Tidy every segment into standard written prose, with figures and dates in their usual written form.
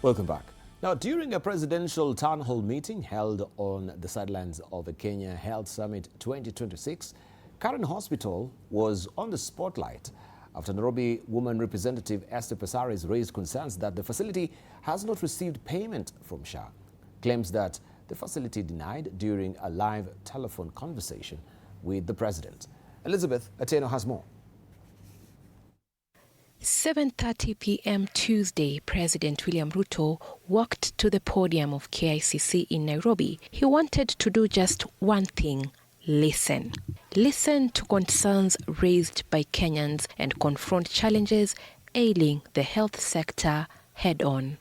Welcome back. Now, during a presidential town hall meeting held on the sidelines of the Kenya Health Summit 2026, Karen Hospital was on the spotlight after Nairobi woman representative Esther Passaris raised concerns that the facility has not received payment from SHA. Claims that the facility denied during a live telephone conversation with the president. Elizabeth Ateno has more. 7:30 p.m. Tuesday, President William Ruto walked to the podium of KICC in Nairobi. He wanted to do just one thing: listen. Listen to concerns raised by Kenyans and confront challenges ailing the health sector head-on.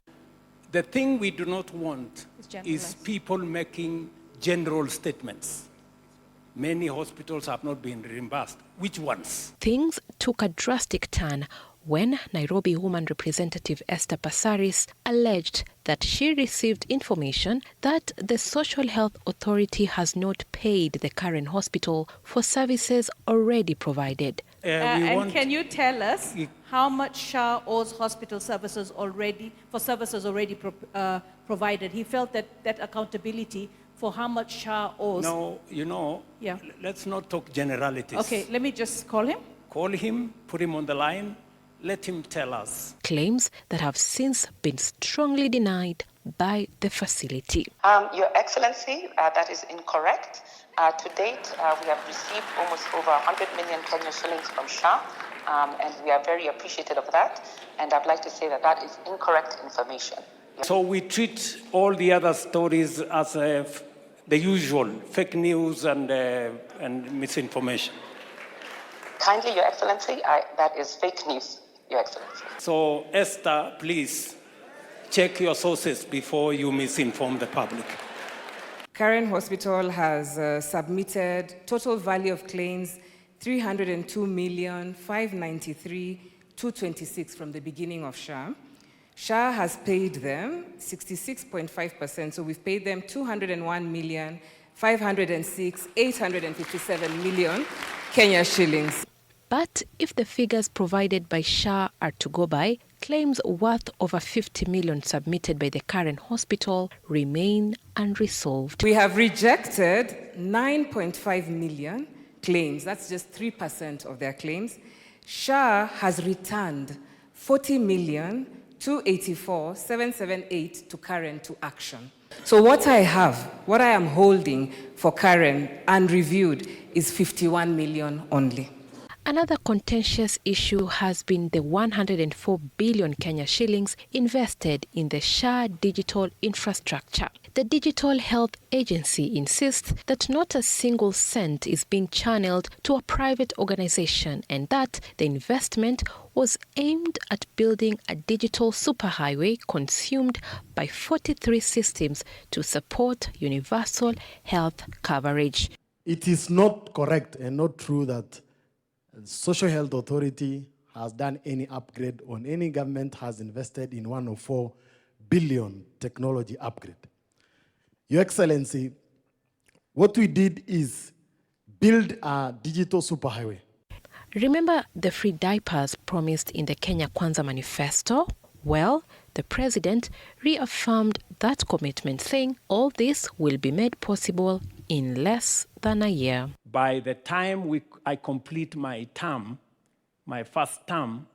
The thing we do not want is people making general statements. Many hospitals have not been reimbursed. Which ones? Things took a drastic turn when Nairobi woman representative Esther Passaris alleged that she received information that the Social Health Authority has not paid the Karen Hospital for services already provided. Can you tell us how much SHA owes hospital services already provided? He felt that accountability for how much SHA owes. No, let's not talk generalities. Okay, let me just call him. Call him, put him on the line. Let him tell us. Claims that have since been strongly denied by the facility. Your Excellency, that is incorrect. To date, we have received almost over 100 million Kenya shillings from SHA, and we are very appreciative of that. And I'd like to say that that is incorrect information. So we treat all the other stories as the usual, fake news and misinformation. Kindly, Your Excellency, that is fake news, Your Excellency. So, Esther, please check your sources before you misinform the public. Karen Hospital has submitted total value of claims 302,593,226 from the beginning of SHA. SHA has paid them 66.5%, so we've paid them 201,506,857 million Kenya shillings. But if the figures provided by SHA are to go by, claims worth over 50 million submitted by the Karen Hospital remain unresolved. We have rejected 9.5 million claims. That's just 3% of their claims. SHA has returned 40,284,778 to Karen to action. So what I am holding for Karen unreviewed is 51 million only. Another contentious issue has been the 104 billion Kenya shillings invested in the SHA digital infrastructure. The Digital Health Agency insists that not a single cent is being channeled to a private organization and that the investment was aimed at building a digital superhighway consumed by 43 systems to support universal health coverage. It is not correct and not true that the Social Health Authority has done any upgrade on any government has invested in 104 billion technology upgrade. Your Excellency, what we did is build a digital superhighway. Remember the free diapers promised in the Kenya Kwanza manifesto? Well, the president reaffirmed that commitment, saying all this will be made possible in less than a year. By the time I complete my term, my first term,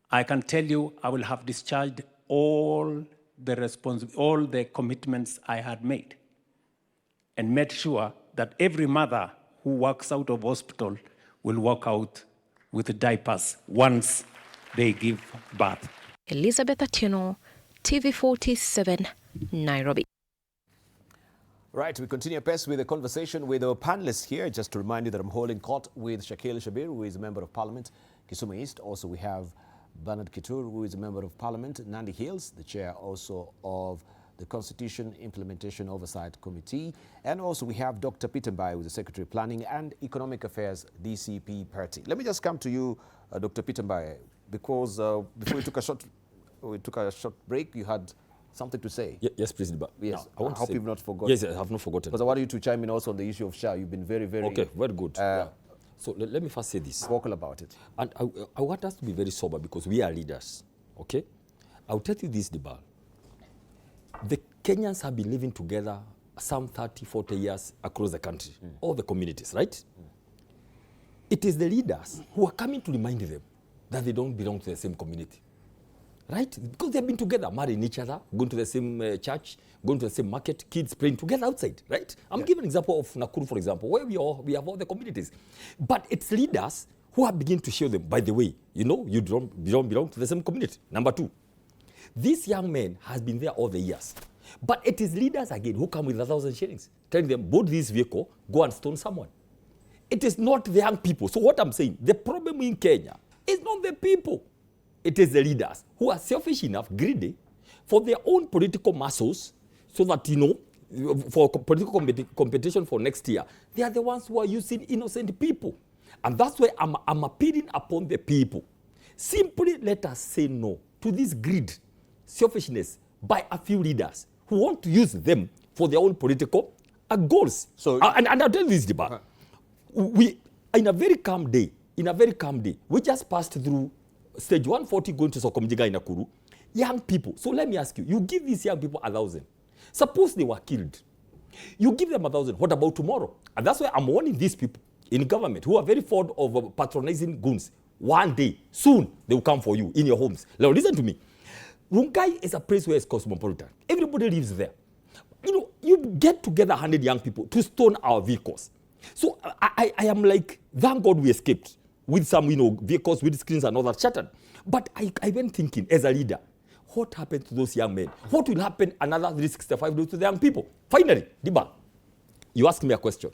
I can tell you I will have discharged all the commitments I had made and made sure that every mother who walks out of hospital will walk out with the diapers once they give birth. Elizabeth Atieno, TV47, Nairobi. Right, we continue pace with the conversation with our panelists here. Just to remind you that I'm holding court with Shakil Shabir, who is a member of parliament, Kisumu East. Also, we have Bernard Kitur, who is a member of parliament, Nandi Hills, the chair also of the Constitution Implementation Oversight Committee. And also we have Dr. Peter Mbai, who is the Secretary of Planning and Economic Affairs, DCP Party. Let me just come to you, Dr. Peter Mbai, because before we took a short break, you had something to say. Yes, President. Yes, no, I hope you've not forgotten. Yes, I have not forgotten. Because I want you to chime in also on the issue of SHA. You've been very, very... Okay, very good. So let me first say this. Vocal about it. And I want us to be very sober because we are leaders, okay? I'll tell you this, Dibal. The Kenyans have been living together some 30, 40 years across the country, all the communities, right? It is the leaders who are coming to remind them that they don't belong to the same community, right? Because they've been together, marrying each other, going to the same church, going to the same market, kids playing together outside, right? I'm giving an example of Nakuru, for example, where we have all the communities. But it's leaders who have begun to show them, by the way, you know, you don't belong to the same community. Number two, this young man has been there all the years. But it is leaders again who come with 1,000 shillings, telling them, board this vehicle, go and stone someone. It is not the young people. So what I'm saying, the problem in Kenya is not the people. It is the leaders who are selfish enough, greedy, for their own political muscles, so that, you know, for political competition for next year, they are the ones who are using innocent people. And that's why I'm appealing upon the people. Simply let us say no to this greed, selfishness by a few leaders who want to use them for their own political goals. So, and I'll tell you this, Diba. We, in a very calm day, we just passed through stage 140 going to Sokomjiga in Nakuru. Young people. So let me ask you, you give these young people 1,000. Suppose they were killed. You give them 1,000. What about tomorrow? And that's why I'm warning these people in government who are very fond of patronizing goons. One day, soon, they will come for you in your homes. Now, listen to me. Rungai is a place where it's cosmopolitan. Everybody lives there. You know, you get together 100 young people to stone our vehicles. So I am like, thank God we escaped with some, you know, vehicles with screens and all that shattered. But I went thinking, as a leader, what happened to those young men? What will happen another 365 days to the young people? Finally, Diba, you asked me a question.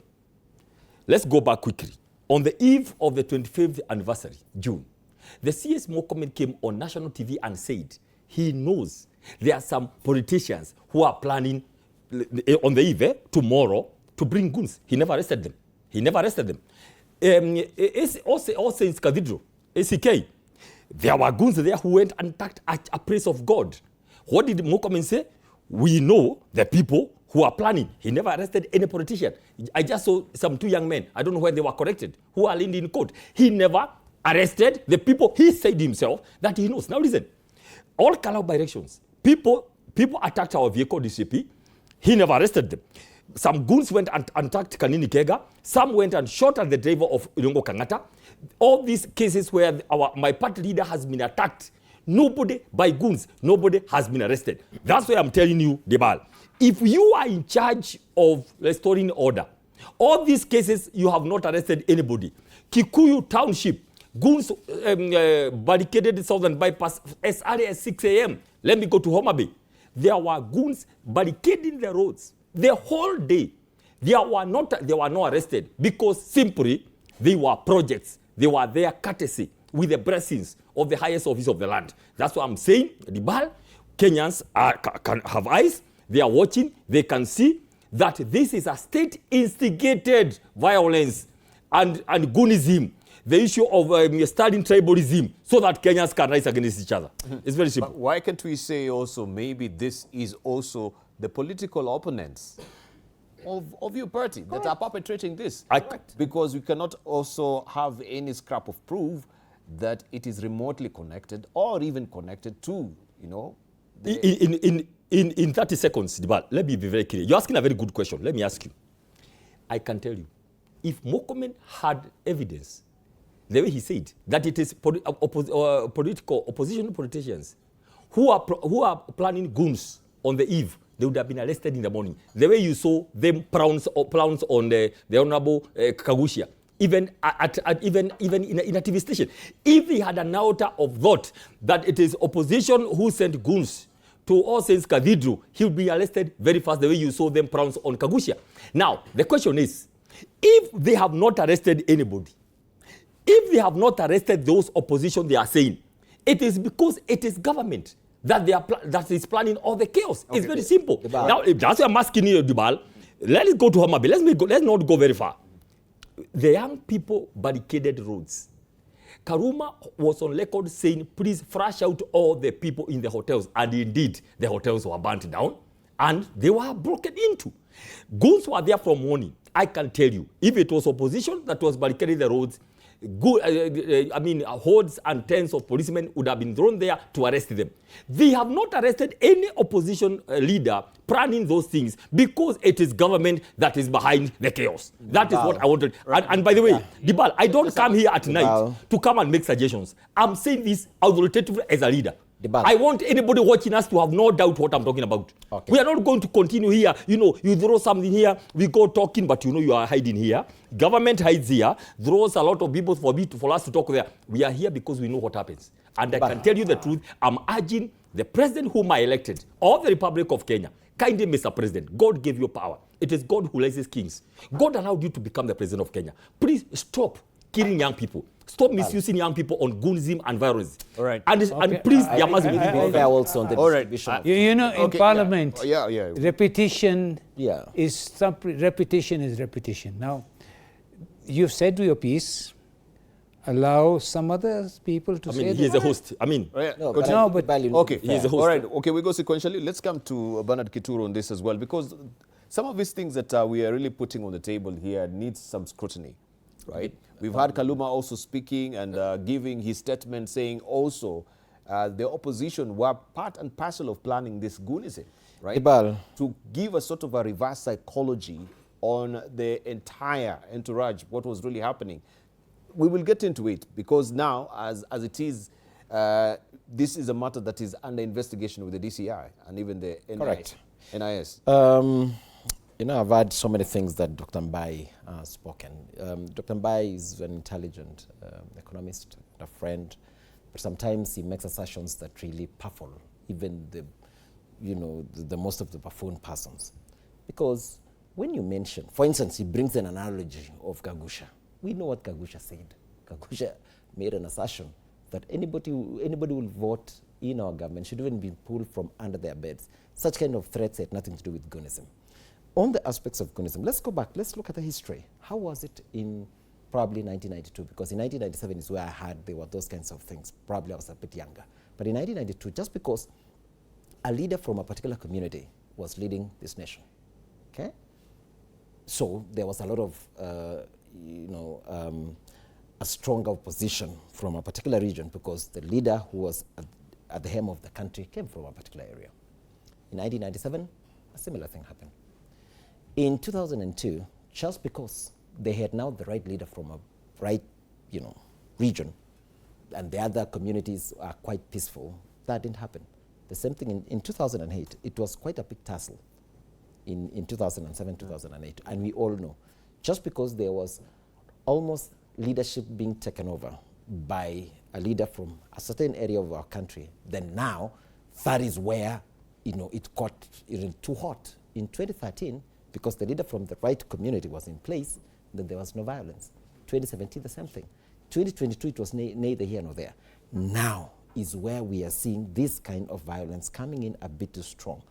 Let's go back quickly. On the eve of the 25th anniversary, June, the CS Mokomen came on national TV and said he knows there are some politicians who are planning on the eve, tomorrow, to bring goons. He never arrested them. Also in Cathedral, ACK, there were goons there who went and attacked a place of God. What did Mokomen say? We know the people who are planning. He never arrested any politician. I just saw some two young men, I don't know where they were corrected, who are leaned in court. He never arrested the people. He said himself that he knows. Now listen, all color directions. People attacked our vehicle, DCP. He never arrested them. Some goons went and attacked Kanini Kega. Some went and shot at the driver of Ilongo Kangata. All these cases where my party leader has been attacked, nobody by goons, nobody has been arrested. That's why I'm telling you, Debal, if you are in charge of restoring order, all these cases you have not arrested anybody. Kikuyu Township, goons barricaded Southern Bypass as early as 6 a.m. Let me go to Homa Bay. There were goons barricading the roads the whole day. They were not arrested because simply they were projects. They were there courtesy with the blessings of the highest office of the land. That's what I'm saying. Dibal, Kenyans can have eyes. They are watching. They can see that this is a state-instigated violence and goonism. The issue of starting tribalism so that Kenyans can rise against each other. It's very simple. But why can't we say also maybe this is also the political opponents of your party that are perpetrating this? Because we cannot also have any scrap of proof that it is remotely connected or even connected to, you know. In 30 seconds, Dibal, let me be very clear. You're asking a very good question. Let me ask you. I can tell you, if Mokomen had evidence, the way he said, that it is opposition politicians who are planning goons on the eve, they would have been arrested in the morning. The way you saw them pounce on the Honorable Kagushia, even in a TV station. If he had an iota of thought that it is opposition who sent goons to All Saints Cathedral, he would be arrested very fast, the way you saw them pounce on Kagushia. Now, the question is, if they have not arrested anybody, if they have not arrested those opposition they are saying, it is because it is government that is planning all the chaos. Okay. It's very simple. Dibal. Now, if that's what I'm asking you, Dibal, let's go to Homa Bay. Let's not go very far. The young people barricaded roads. Karuma was on record saying, please flush out all the people in the hotels. And indeed, the hotels were burnt down and they were broken into. Goons were there from morning. I can tell you, if it was opposition that was barricading the roads, hordes and tens of policemen would have been thrown there to arrest them. They have not arrested any opposition leader planning those things because it is government that is behind the chaos. That is what I wanted. And by the way, Dibal, I don't come here at night to come and make suggestions. I'm saying this authoritatively as a leader. I want anybody watching us to have no doubt what I'm talking about. Okay. We are not going to continue here. You throw something here, we go talking, but you are hiding here. Government hides here, throws a lot of people for us to talk there. We are here because we know what happens. And I can tell you the truth. I'm urging the president whom I elected, of the Republic of Kenya, kindly, Mr. President, God gave you power. It is God who raises kings. God allowed you to become the president of Kenya. Please stop killing young people. Stop misusing young people on goonism and violence. All right. And please, there must be also on the distribution. In Parliament, repetition is repetition. Now, you've said your piece. Allow some other people to say. He is a host. Okay. He is a host. All right. Okay, we go sequentially. Let's come to Bernard Kituru on this as well, because some of these things that we are really putting on the table here needs some scrutiny, right? We've had Kaluma also speaking and giving his statement saying also the opposition were part and parcel of planning this goonism, right? Ibal. To give a sort of a reverse psychology on the entire entourage, what was really happening. We will get into it because now, as it is, this is a matter that is under investigation with the DCI and even the NIS. I've heard so many things that Dr. Mbai has spoken. Dr. Mbai is an intelligent economist, a friend, but sometimes he makes assertions that really baffle even the most of the buffoon persons. Because when you mention, for instance, he brings an analogy of Gagusha. We know what Gagusha said. Gagusha made an assertion that anybody will vote in our government should even be pulled from under their beds. Such kind of threats had nothing to do with goonism. On the aspects of goonism, let's go back, let's look at the history. How was it in probably 1992? Because in 1997 is where I heard there were those kinds of things. Probably I was a bit younger. But in 1992, just because a leader from a particular community was leading this nation, okay? So there was a lot of, a stronger opposition from a particular region because the leader who was at the helm of the country came from a particular area. In 1997, a similar thing happened. In 2002, just because they had now the right leader from a right, region, and the other communities are quite peaceful, that didn't happen. The same thing in 2008, it was quite a big tussle in 2007, 2008, and we all know, just because there was almost leadership being taken over by a leader from a certain area of our country, then now that is where, it got too hot. In 2013, because the leader from the right community was in place, then there was no violence. 2017, the same thing. 2022, it was neither here nor there. Now is where we are seeing this kind of violence coming in a bit too strong.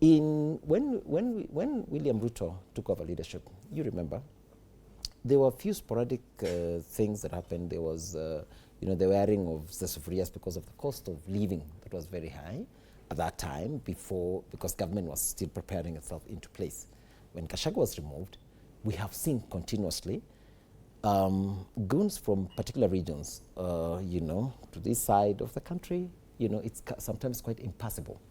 When William Ruto took over leadership, you remember, there were a few sporadic things that happened. There was, the wearing of the sufurias because of the cost of living that was very high at that time because government was still preparing itself into place. When Kashaga was removed, we have seen continuously goons from particular regions, to this side of the country, it's sometimes quite impassable.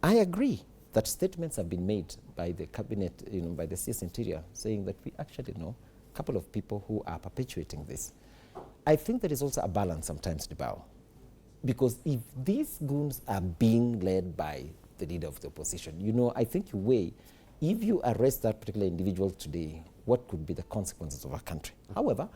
I agree that statements have been made by the cabinet, by the CS Interior, saying that we actually know a couple of people who are perpetuating this. I think there is also a balance sometimes, Dibao, because if these goons are being led by the leader of the opposition, I think you weigh, if you arrest that particular individual today, what could be the consequences of our country? However,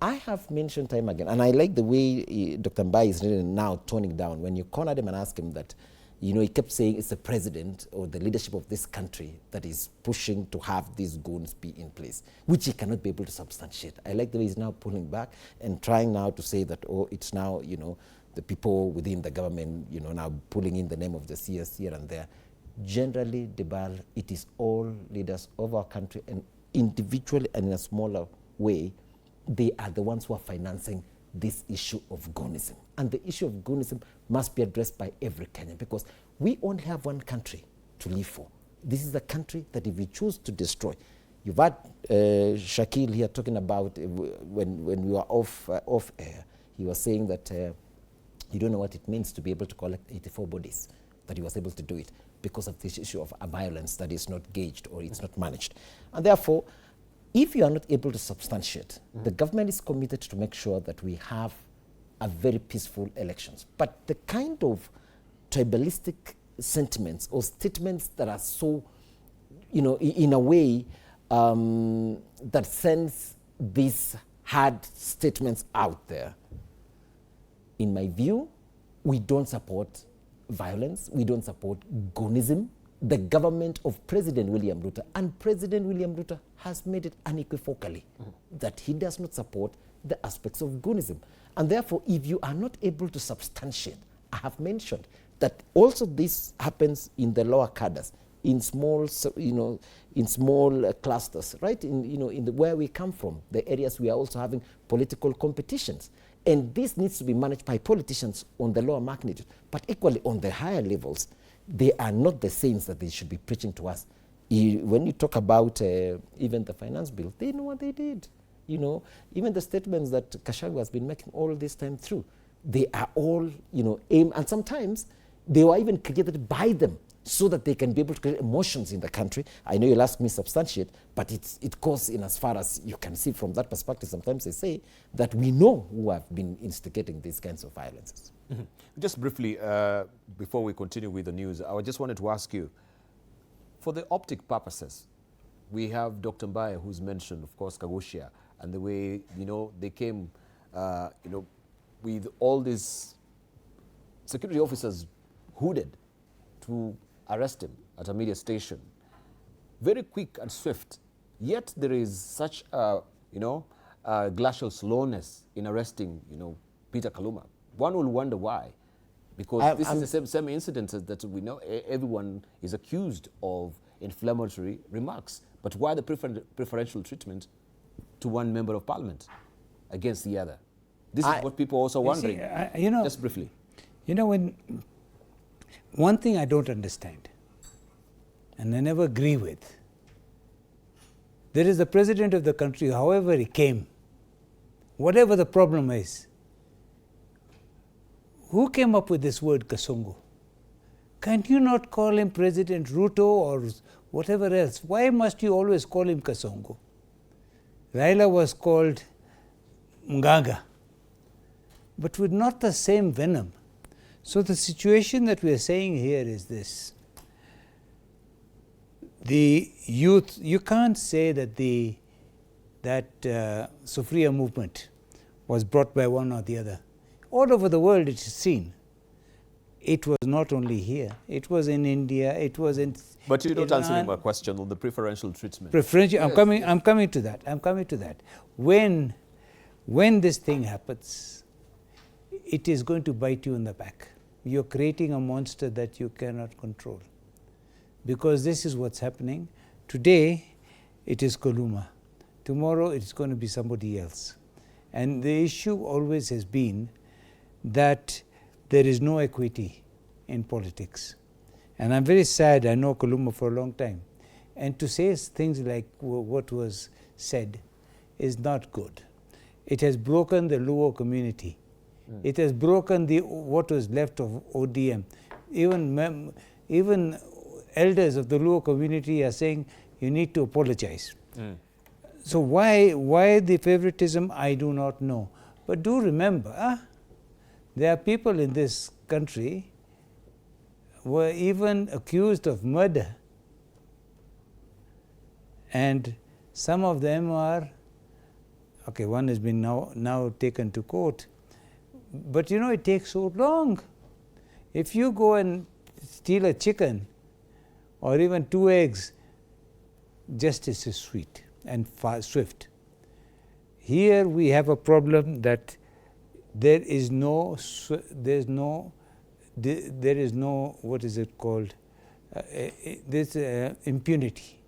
I have mentioned time again, and I like the way Dr. Mbai is really now toning down. When you cornered him and asked him that, he kept saying it's the president or the leadership of this country that is pushing to have these goons be in place, which he cannot be able to substantiate. I like the way he's now pulling back and trying now to say that, it's now, the people within the government, now pulling in the name of the CS here and there. Generally, Debal, it is all leaders of our country, and individually and in a smaller way, they are the ones who are financing this issue of goonism. And the issue of goonism must be addressed by every Kenyan because we only have one country to live for. This is a country that if we choose to destroy, you've had Shakil here talking about when we were off air, he was saying that you don't know what it means to be able to collect 84 bodies, that he was able to do it because of this issue of a violence that is not gauged or it's not managed. And therefore, if you are not able to substantiate, the government is committed to make sure that we have a very peaceful elections. But the kind of tribalistic sentiments or statements that are so, in a way that sends these hard statements out there, in my view, we don't support violence, we don't support goonism. The government of President William Ruto, and President William Ruto has made it unequivocally that he does not support the aspects of goonism. And therefore, if you are not able to substantiate, I have mentioned that also this happens in the lower cadres, in small, in small clusters, right? In where we come from, the areas we are also having political competitions. And this needs to be managed by politicians on the lower magnitude, but equally on the higher levels. They are not the saints that they should be preaching to us. When you talk about even the finance bill, they know what they did. Even the statements that Kashagu has been making all this time through, they are all, aimed, and sometimes they were even created by them so that they can be able to create emotions in the country. I know you'll ask me substantiate, but it goes in as far as you can see from that perspective. Sometimes they say that we know who have been instigating these kinds of violences. Mm-hmm. Just briefly, before we continue with the news, I just wanted to ask you, for the optic purposes, we have Dr. Mbaye, who's mentioned, of course, Kagushia, and the way, they came, with all these security officers hooded to arrest him at a media station. Very quick and swift, yet there is such a, glacial slowness in arresting, Peter Kaluma. One will wonder why, because this is the same incident that we know everyone is accused of inflammatory remarks. But why the preferential treatment to one member of parliament against the other? This is what people are also wondering. Just briefly. One thing I don't understand, and I never agree with, there is the president of the country, however he came, whatever the problem is. Who came up with this word Kasongo? Can you not call him President Ruto or whatever else? Why must you always call him Kasongo? Raila was called Mganga, but with not the same venom. So the situation that we are saying here is this. The youth, you can't say that Sufria movement was brought by one or the other. All over the world it is seen. It was not only here. It was in India. It was in. But you don't answer my question on the preferential treatment. Preferential. Yes. I'm coming to that. I'm coming to that. When this thing happens, it is going to bite you in the back. You're creating a monster that you cannot control. Because this is what's happening. Today, it is Kaluma. Tomorrow, it's going to be somebody else. And the issue always has been that there is no equity in politics. And I'm very sad, I know Kaluma for a long time. And to say things like what was said is not good. It has broken the Luo community. It has broken what was left of ODM. Even elders of the Luo community are saying, you need to apologize. So why the favoritism, I do not know. But do remember, there are people in this country who were even accused of murder. And some of them are, one has been now taken to court. But it takes so long. If you go and steal a chicken or even 2 eggs, justice is sweet and swift. Here we have a problem that there is no what is it called? There's impunity.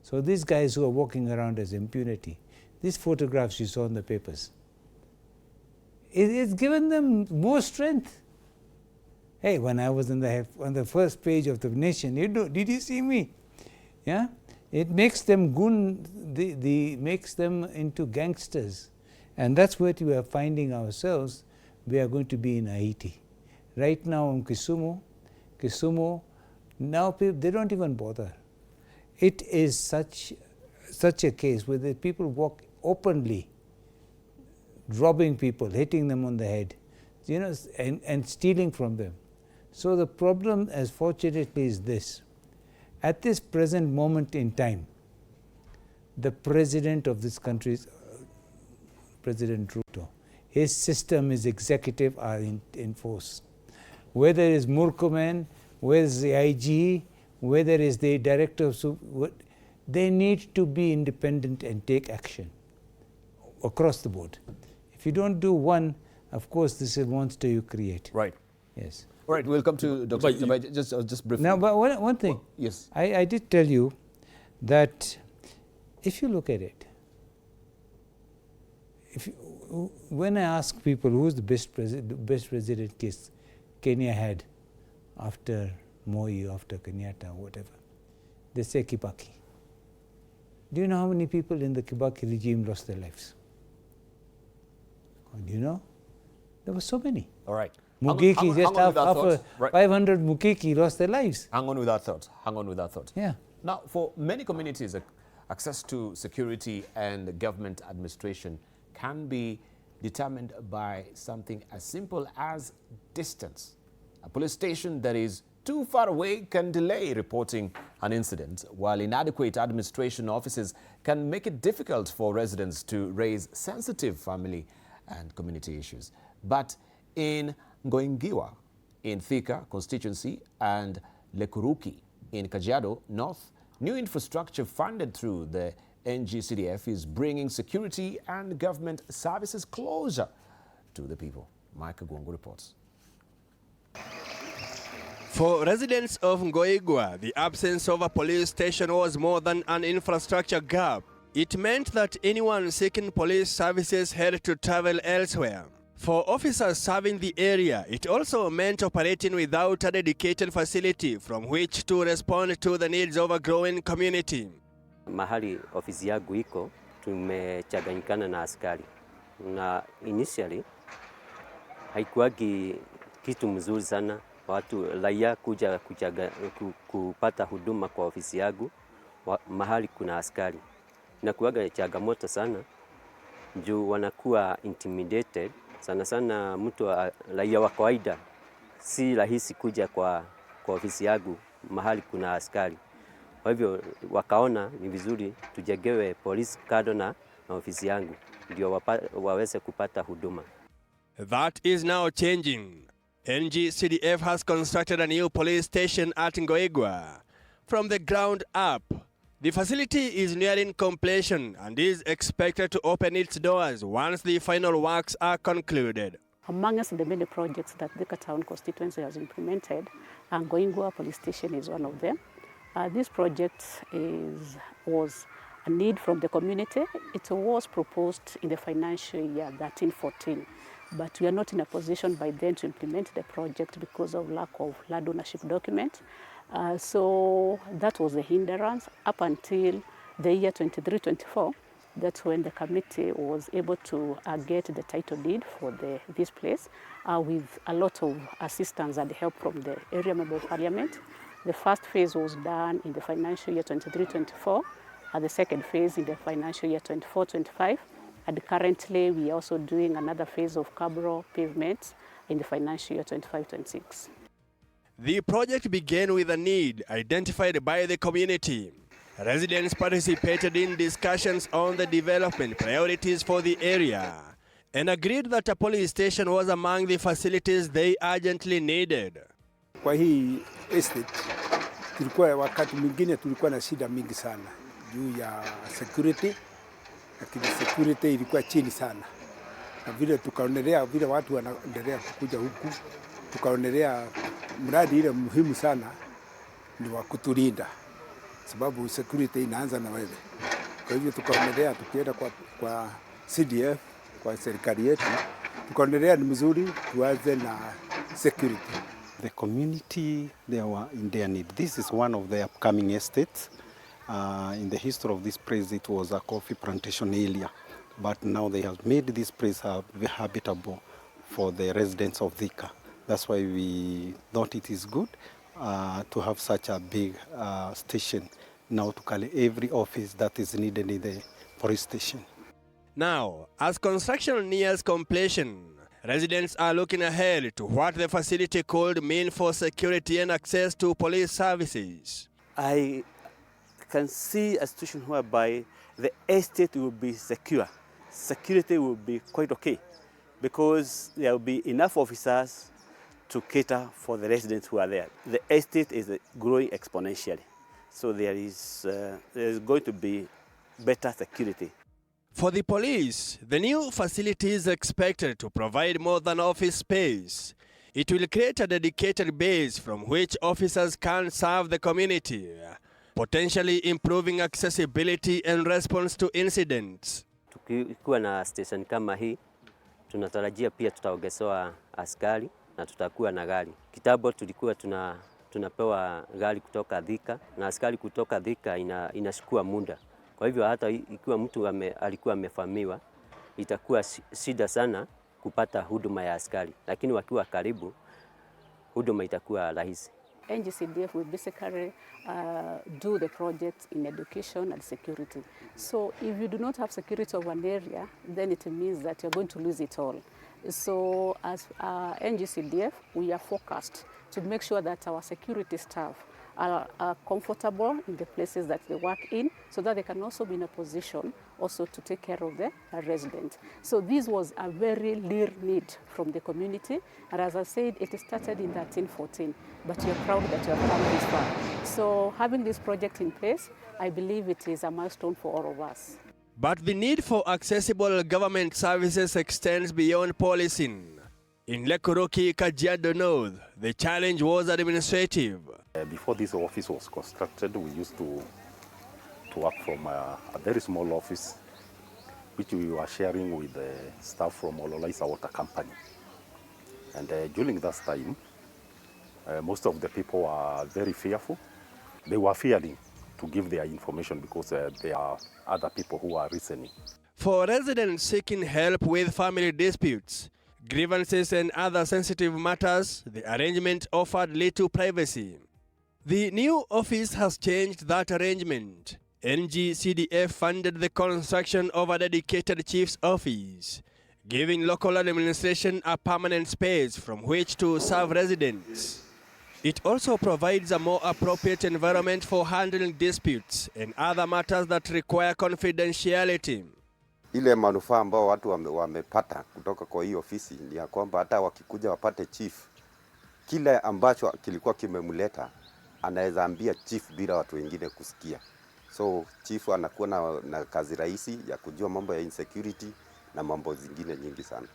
So these guys who are walking around as impunity, these photographs you saw in the papers, it's given them more strength. Hey, when I was on the first page of the Nation, did you see me? Yeah, It makes them makes them into gangsters. And that's what we are finding ourselves. We are going to be in Haiti. Right now in Kisumu, now people, they don't even bother. It is such a case where the people walk openly, robbing people, hitting them on the head, you know, and stealing from them. So the problem, as fortunately, is this. At this present moment in time, the president of this country, President Ruto, his system, his executive are in force. Whether it's Murkomen, whether it's the IG, whether it's the director of, they need to be independent and take action across the board. If you don't do one, of course, this is a monster you create. Right. Yes. All right, we'll come to Dr. Just briefly. Now, but one thing. Well, yes. I did tell you that if you look at it, when I ask people who's the best president case Kenya had after Moi, after Kenyatta, whatever, they say Kibaki. Do you know how many people in the Kibaki regime lost their lives? Do you know? There were so many. All right. Mugiki, just after right. 500 Mukiki lost their lives. Hang on with that thought. Hang on with that thought. Yeah. Now, for many communities, access to security and government administration can be determined by something as simple as distance. A police station that is too far away can delay reporting an incident, while inadequate administration offices can make it difficult for residents to raise sensitive family and community issues. But in Ngoingiwa, in Thika constituency, and Lekuruki in Kajiado North, new infrastructure funded through the NGCDF is bringing security and government services closer to the people. Mike Agwongo reports. For residents of Ngoigwa, the absence of a police station was more than an infrastructure gap. It meant that anyone seeking police services had to travel elsewhere. For officers serving the area, it also meant operating without a dedicated facility from which to respond to the needs of a growing community. Mahali ofisi yangu iko tumechanganyikana na askari. Na initially haikuwagi kitu mzuri sana watu raia kuja kupata huduma kwa ofisi yangu mahali kuna askari. Inakuwaga changamoto sana juu wanakuwa intimidated. Sana sana mtu raia wa kawaida si rahisi kuja kwa ofisi yangu mahali kuna askari. Kwa hivyo wakaona ni vizuri tujengewe police kado na ofisi yangu ndio waweze kupata huduma. That is now changing. NGCDF has constructed a new police station at Ngoigwa. From the ground up, the facility is nearing completion and is expected to open its doors once the final works are concluded. Amongst the many projects that Thika Town constituency has implemented, Ngoigwa Police Station is one of them. This project was a need from the community. It was proposed in the financial year 13-14, but we are not in a position by then to implement the project because of lack of land ownership document. So that was a hindrance up until the year 23-24. That's when the committee was able to get the title deed for this place with a lot of assistance and help from the area member of parliament. The first phase was done in the financial year 23-24, and the second phase in the financial year 24-25. And currently, we are also doing another phase of Cabro pavements in the financial year 25-26. The project began with a need identified by the community. Residents participated in discussions on the development priorities for the area and agreed that a police station was among the facilities they urgently needed. Kwa hii estate, wakati mwingine tulikuwa na shida mingi sana juu ya security, lakini security ilikuwa chini sana. Na vile tukaonelea vile watu wanaendelea kukuja huku, tukaonelea mradi ile muhimu sana ni wa kutulinda, sababu security inaanza na wewe. Kwa hivyo tukaonelea tukienda kwa CDF, kwa serikali yetu, tukaonelea ni mzuri tuanze na security. The community, they were in their need. This is one of the upcoming estates, In the history of this place, it was a coffee plantation area, but now they have made this place habitable for the residents of Thika. That's why we thought it is good to have such a big station now to carry every office that is needed in the police station. Now, as construction nears completion, residents are looking ahead to what the facility could mean for security and access to police services. I can see a situation whereby the estate will be secure. Security will be quite okay because there will be enough officers to cater for the residents who are there. The estate is growing exponentially, so there is going to be better security. For the police, the new facility is expected to provide more than office space. It will create a dedicated base from which officers can serve the community, potentially improving accessibility and response to incidents. Tukikuwa na station kama hii, tunatarajia pia tutaongezewa askari na tutakuwa na gari. Kitambo tulikuwa tunapewa gari kutoka Thika na askari kutoka Thika inachukua muda. Kwa hivyo hata ikiwa mtu alikuwa amefahamiwa, itakuwa shida sana kupata huduma ya askari, lakini wakiwa karibu huduma itakuwa rahisi. NGCDF will basically do the projects in education and security. So if you do not have security of an area, then it means that you're going to lose it all. So as NGCDF, we are focused to make sure that our security staff are comfortable in the places that they work in, so that they can also be in a position also to take care of the residents. So this was a very clear need from the community, and as I said, it started in 1314, but we are proud that you have come this far. So having this project in place, I believe it is a milestone for all of us. But the need for accessible government services extends beyond policing. In Lekuruki, Kajiado North, the challenge was administrative. Before this office was constructed, we used to work from a very small office, which we were sharing with the staff from Ololaisa Water Company. And during that time, most of the people were very fearful. They were fearing to give their information because there are other people who are listening. For residents seeking help with family disputes, grievances and other sensitive matters, the arrangement offered little privacy. The new office has changed that arrangement. NGCDF funded the construction of a dedicated chief's office, giving local administration a permanent space from which to serve residents. It also provides a more appropriate environment for handling disputes and other matters that require confidentiality. Ile manufaa ambao watu wamepata kutoka kwa hii ofisi ni ya kwamba hata wakikuja wapate chief, kile ambacho kilikuwa kimemuleta anaweza ambia chief bila watu wengine kusikia. So chief anakuwa na kazi rahisi ya kujua mambo ya insecurity na mambo zingine nyingi sana.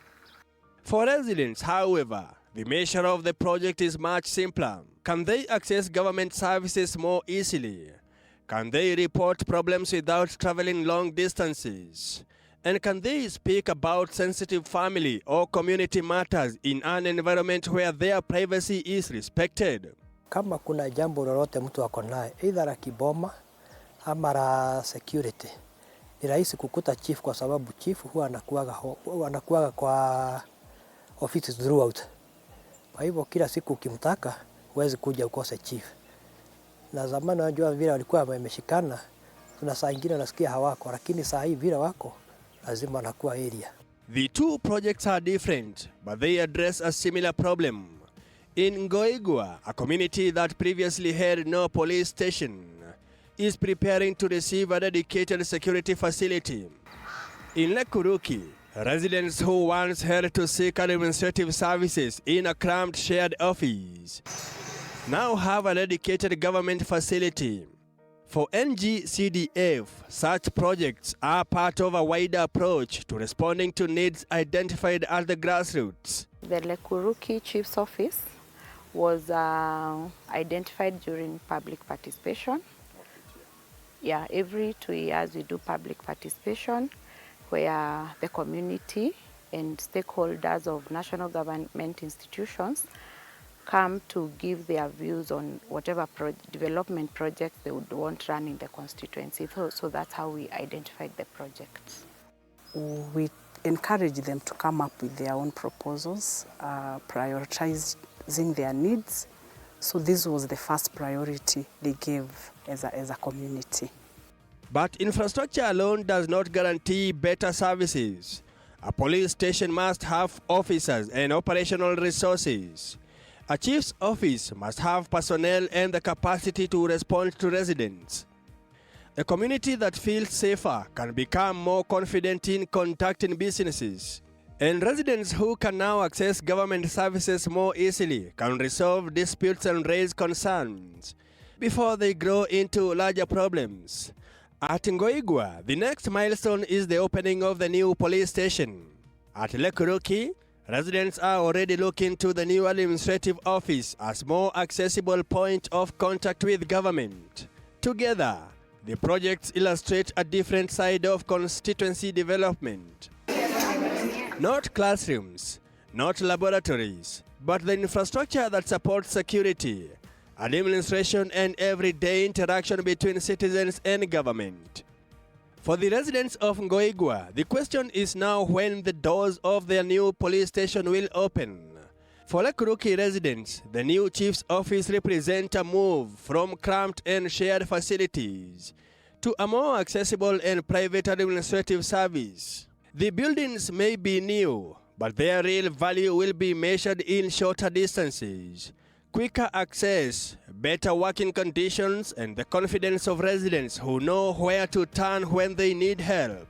For residents, however, the measure of the project is much simpler. Can they access government services more easily? Can they report problems without traveling long distances? And can they speak about sensitive family or community matters in an environment where their privacy is respected? Kama kuna jambo lolote mtu ako naye, either la kiboma ama la security, ni rahisi kukuta chief kwa sababu chief huwa anakuaga kwa offices throughout. Kwa hivyo kila siku ukimtaka huwezi kuja ukose chief. Na zamani unajua vile walikuwa wameshikana, kuna saa nyingine unasikia hawako, lakini saa hii vile wako lazima anakuwa area. The two projects are different, but they address a similar problem. In Ngoigwa, a community that previously had no police station, is preparing to receive a dedicated security facility. In Lekuruki, residents who once had to seek administrative services in a cramped shared office now have a dedicated government facility. For NGCDF, such projects are part of a wider approach to responding to needs identified at the grassroots. The Lekuruki Chief's Office was identified during public participation. Yeah, every 2 years we do public participation where the community and stakeholders of national government institutions come to give their views on whatever development projects they would want run in the constituency. So that's how we identified the projects. We encourage them to come up with their own proposals, prioritizing their needs. So this was the first priority they gave as a community. But infrastructure alone does not guarantee better services. A police station must have officers and operational resources. A chief's office must have personnel and the capacity to respond to residents. A community that feels safer can become more confident in conducting businesses. And residents who can now access government services more easily can resolve disputes and raise concerns before they grow into larger problems. At Ngoigwa, the next milestone is the opening of the new police station. At Lekuruki, residents are already looking to the new administrative office as more accessible point of contact with government. Together, the projects illustrate a different side of constituency development. Not classrooms, not laboratories, but the infrastructure that supports security, administration, and everyday interaction between citizens and government. For the residents of Ngoigwa, the question is now when the doors of their new police station will open. For Lekuruki residents, the new chief's office represents a move from cramped and shared facilities to a more accessible and private administrative service. The buildings may be new, but their real value will be measured in shorter distances, quicker access, better working conditions, and the confidence of residents who know where to turn when they need help.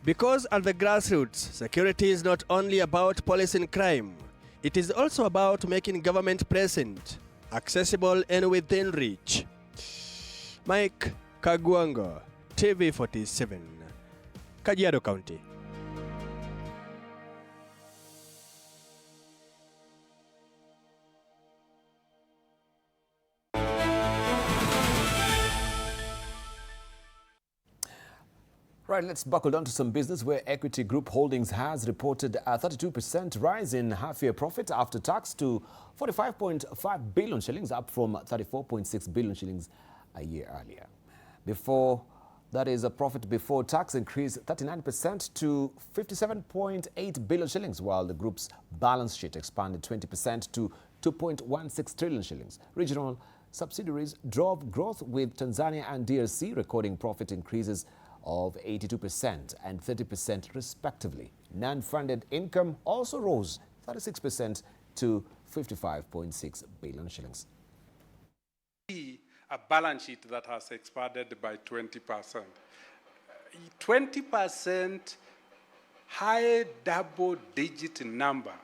Because at the grassroots, security is not only about policing crime, it is also about making government present, accessible, and within reach. Mike Kagwango, TV47, Kajiado County. Right, let's buckle down to some business where Equity Group Holdings has reported a 32% rise in half-year profit after tax to 45.5 billion shillings, up from 34.6 billion shillings a year earlier. That is a profit before tax increased 39% to 57.8 billion shillings, while the group's balance sheet expanded 20% to 2.16 trillion shillings. Regional subsidiaries drove growth, with Tanzania and DRC recording profit increases of 82% and 30% respectively. Non-funded income also rose 36% to 55.6 billion shillings. A balance sheet that has expanded by 20%. 20% high double-digit number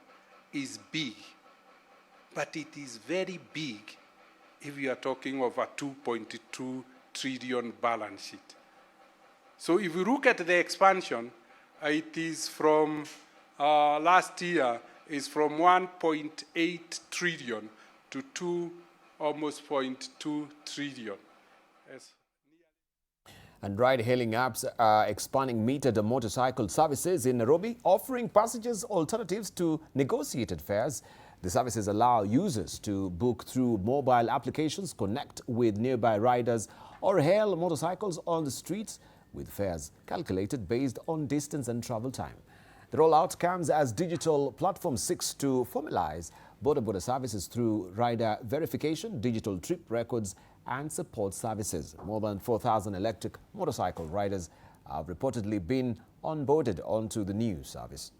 is big, but it is very big if you are talking of a 2.2 trillion balance sheet. So if you look at the expansion, it is from last year is from 1.8 trillion to almost 0.2 trillion. Yes. And ride-hailing apps are expanding metered motorcycle services in Nairobi, offering passengers alternatives to negotiated fares. The services allow users to book through mobile applications, connect with nearby riders, or hail motorcycles on the streets, with fares calculated based on distance and travel time. The rollout comes as digital platform seeks to formalize border services through rider verification, digital trip records, and support services. More than 4,000 electric motorcycle riders have reportedly been onboarded onto the new service.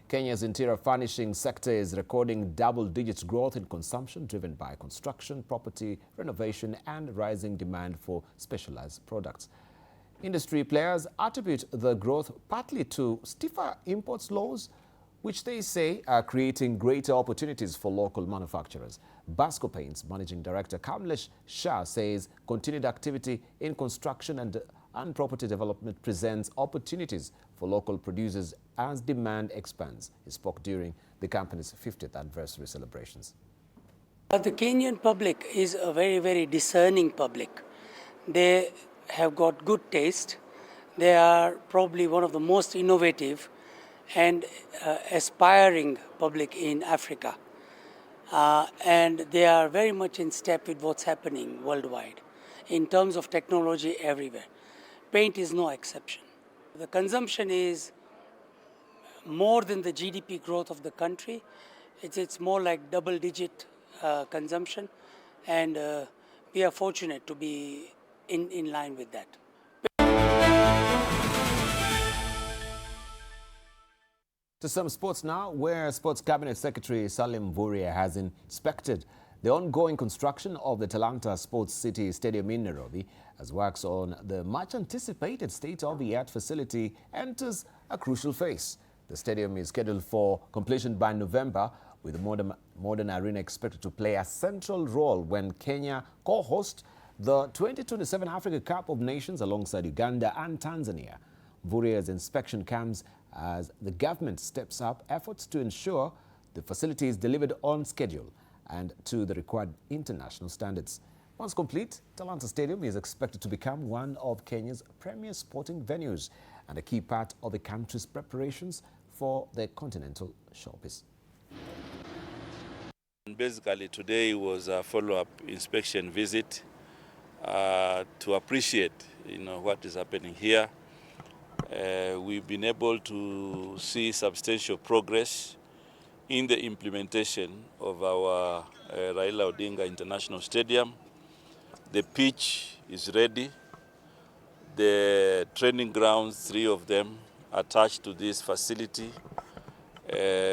Kenya's interior furnishing sector is recording double-digit growth in consumption, driven by construction, property renovation, and rising demand for specialized products. Industry players attribute the growth partly to stiffer imports laws, which they say are creating greater opportunities for local manufacturers. Basco Paints Managing Director Kamlesh Shah says continued activity in construction and property development presents opportunities for local producers as demand expands. He spoke during the company's 50th anniversary celebrations. But the Kenyan public is a very, very discerning public. They have got good taste. They are probably one of the most innovative and aspiring public in Africa. And they are very much in step with what's happening worldwide in terms of technology everywhere. Paint is no exception. The consumption is more than the GDP growth of the country. It's more like double-digit consumption, and we are fortunate to be in line with that. To some sports now, where Sports Cabinet Secretary Salim Mvurya has inspected the ongoing construction of the Talanta Sports City Stadium in Nairobi, as works on the much-anticipated state-of-the-art facility enters a crucial phase. The stadium is scheduled for completion by November, with the modern arena expected to play a central role when Kenya co-hosts the 2027 Africa Cup of Nations alongside Uganda and Tanzania. Mvurya's inspection comes as the government steps up efforts to ensure the facility is delivered on schedule and to the required international standards. Once complete, Talanta Stadium is expected to become one of Kenya's premier sporting venues and a key part of the country's preparations for the continental showbiz. Basically, today was a follow-up inspection visit to appreciate, what is happening here. We've been able to see substantial progress in the implementation of our Raila Odinga International Stadium. The pitch is ready. The training grounds, 3 of them, attached to this facility.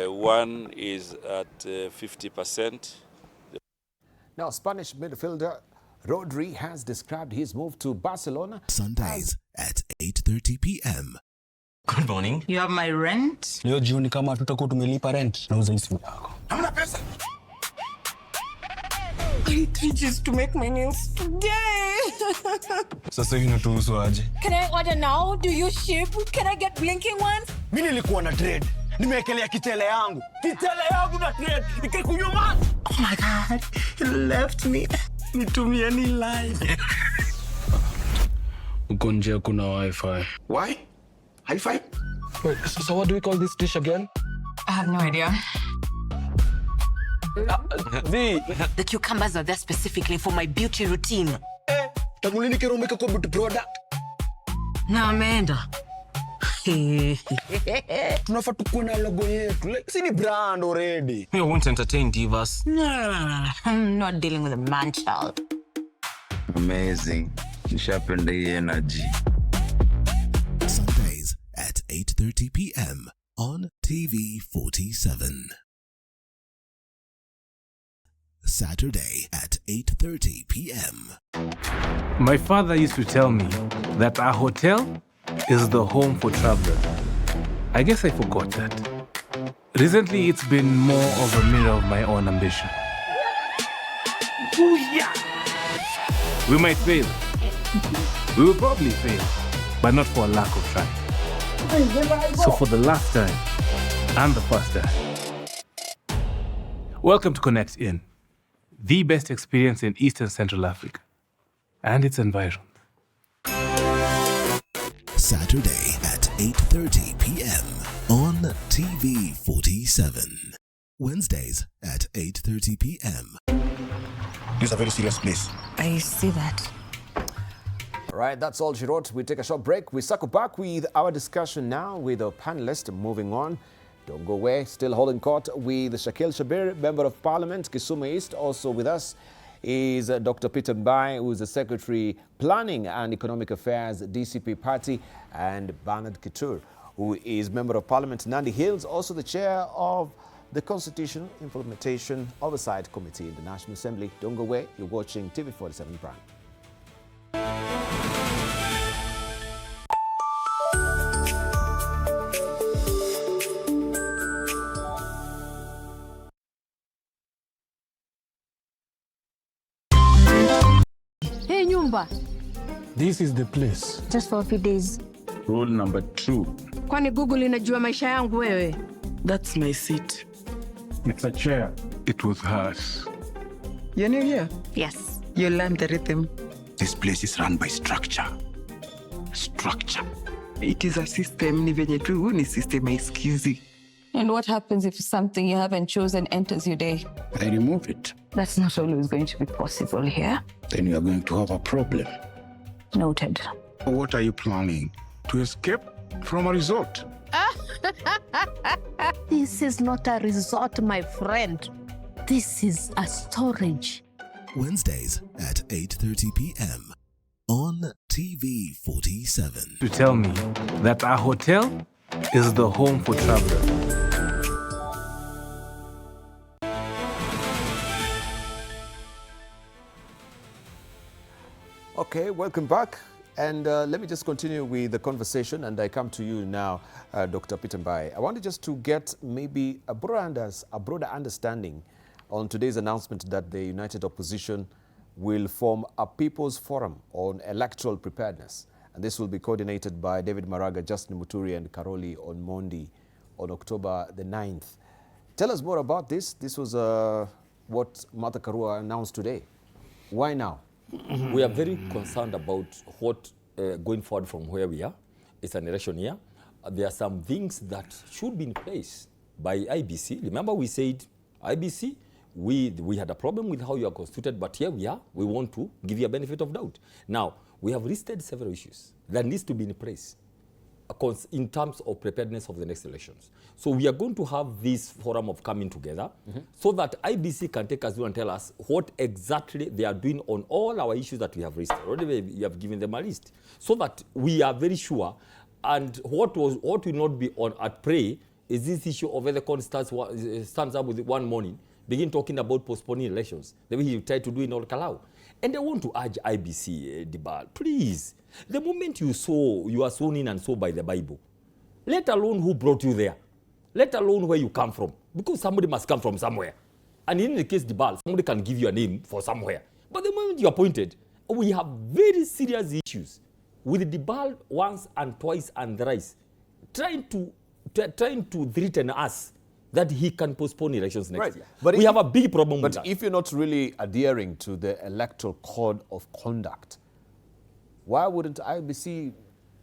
One is at 50%. Now, Spanish midfielder Rodri has described his move to Barcelona Sundays at 8:30 p.m. Good morning. You have my rent? Leo jioni kama tutakuwa tumelipa rent, nauza hii simu yako. Hamna pesa. I need 3 G's to make my nails today. Sasa hivi natuhusu aje? Can I order now? Do you ship? Can I get blinking ones? Mimi nilikuwa na trade. Nimeekelea kitele yangu. Kitele yangu na trade. Nikakunywa maji. Oh my God. He left me. Nitumie ni line. Uko nje kuna Wi-Fi. Why? Hi-Fi? Wait, so what do we call this dish again? I have no idea. The cucumbers are there specifically for my beauty routine. Tangulini kero umeka kwa beauty product. Na ameenda. Tunafaa tukuwe na logo yetu. Like, si ni brand already. We won't entertain divas. No. I'm not dealing with a man child. Amazing. Nishapenda hii energy. Sundays at 8:30 p.m. on TV47. Saturday at 8:30 p.m. My father used to tell me that our hotel is the home for travelers. I guess I forgot that. Recently, it's been more of a mirror of my own ambition. We might fail. We will probably fail, but not for a lack of trying. So for the last time, and the first time, welcome to Connect In, the best experience in East and Central Africa and its environs. Saturday at 8:30 p.m. on TV47. Wednesdays at 8:30 p.m. This is a very serious place. I see that. All right, that's all she wrote. We take a short break. We circle back with our discussion now with our panelists. Moving on. Don't go away. Still holding court with Shakil Shabir, Member of Parliament, Kisumu East. Also with us is Dr. Peter Mbai, who is the Secretary Planning and Economic Affairs, DCP Party, and Bernard Kitur, who is Member of Parliament, Nandi Hills, also the Chair of the Constitution Implementation Oversight Committee in the National Assembly. Don't go away. You're watching TV47 Prime. Hey, Nyumba. This is the place. Just for a few days. Rule number 2. Kwani Google inajua maisha yangu wewe? That's my seat. It's a chair. It was hers. You're new here? Yes. You learned the rhythm. This place is run by structure. Structure. It is a system, ni venye tu ni system haisikizi. And what happens if something you haven't chosen enters your day? I remove it. That's not always going to be possible here. Then you are going to have a problem. Noted. What are you planning? To escape from a resort? This is not a resort, my friend. This is a storage. Wednesdays at 8:30 p.m. on TV47. To tell me that our hotel is the home for travelers. Okay, welcome back. And let me just continue with the conversation, and I come to you now, Dr. Peter Mbai. I wanted just to get maybe a broader understanding on today's announcement that the United Opposition will form a People's Forum on Electoral Preparedness. And this will be coordinated by David Maraga, Justin Muturi, and Karoli Onmondi on October the 9th. Tell us more about this. This was what Martha Karua announced today. Why now? We are very concerned about what going forward from where we are. It's an election year. There are some things that should be in place by IBC. Remember we said, IBC, we had a problem with how you are constituted, but here we are. We want to give you a benefit of doubt. Now, we have listed several issues that needs to be in place in terms of preparedness of the next elections. So we are going to have this forum of coming together so that IBC can take us through and tell us what exactly they are doing on all our issues that we have raised. Already we have given them a list so that we are very sure. And what will not be on at play is this issue of whether the stands up with one morning, begin talking about postponing elections, the way he tried to do in Ol Kalau. And I want to urge IBC, Dibal, please, the moment you are sworn in and so by the Bible, let alone who brought you there, let alone where you come from, because somebody must come from somewhere. And in the case Dibal, somebody can give you a name for somewhere. But the moment you are appointed, we have very serious issues with Dibal once and twice and thrice, trying to threaten us that he can postpone elections next year. But we have a big problem with that. But if you're not really adhering to the electoral code of conduct, why wouldn't IBC...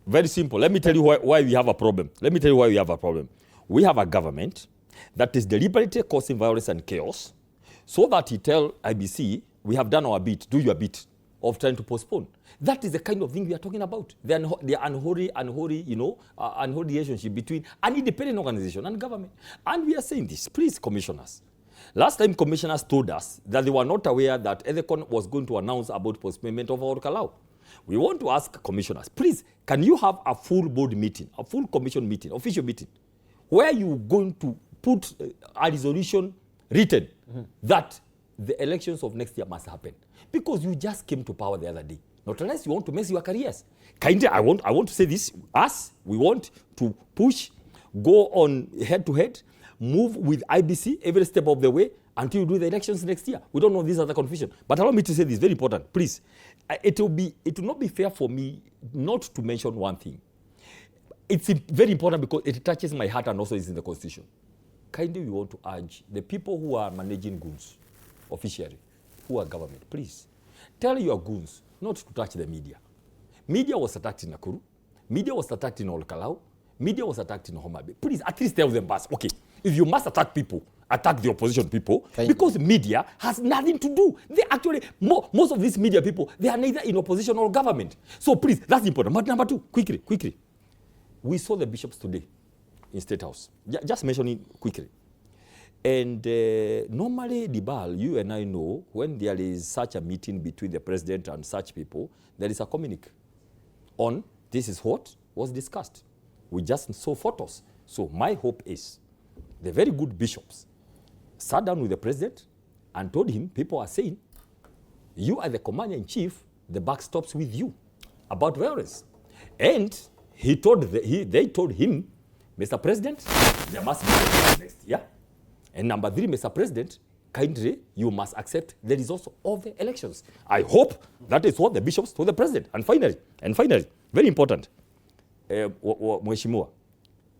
Very simple. Let me tell you why we have a problem. Let me tell you why we have a problem. We have a government that is deliberately causing violence and chaos so that he tell IBC, we have done our bit, do your bit of trying to postpone. That is the kind of thing we are talking about. The unholy relationship between an independent organization and government. And we are saying this, please, commissioners. Last time commissioners told us that they were not aware that EDECON was going to announce about postponement of our Kalau. We want to ask commissioners, please, can you have a full board meeting, a full commission meeting, official meeting, where you're going to put a resolution written that the elections of next year must happen? Because you just came to power the other day. Not unless you want to mess your careers. Kindly, I want to say this. We want to push, go on head-to-head, move with IBC every step of the way until you do the elections next year. We don't know this other confusion. But allow me to say this, very important. Please, it will not be fair for me not to mention one thing. It's very important because it touches my heart and also is in the Constitution. Kindly, we want to urge the people who are managing goons officially, who are government, please, tell your goons not to touch the media. Media was attacked in Nakuru. Media was attacked in Ol Kalau. Media was attacked in Homa Bay. Please, at least tell them, okay, if you must attack people, attack the opposition people, because media has nothing to do. They actually, most of these media people, they are neither in opposition or government. So please, that's important. But number two, quickly. We saw the bishops today in State House. Just mention it quickly. And normally, Dibal, you and I know, when there is such a meeting between the president and such people, there is a communique on this is what was discussed. We just saw photos. So my hope is the very good bishops sat down with the president and told him, people are saying, you are the commander-in-chief, the buck stops with you about violence. And they told him, Mr. President, there must be elections next year. And number three, Mr. President, kindly, you must accept the results of the elections. I hope that is what the bishops told the president. And finally, very important, Mheshimiwa,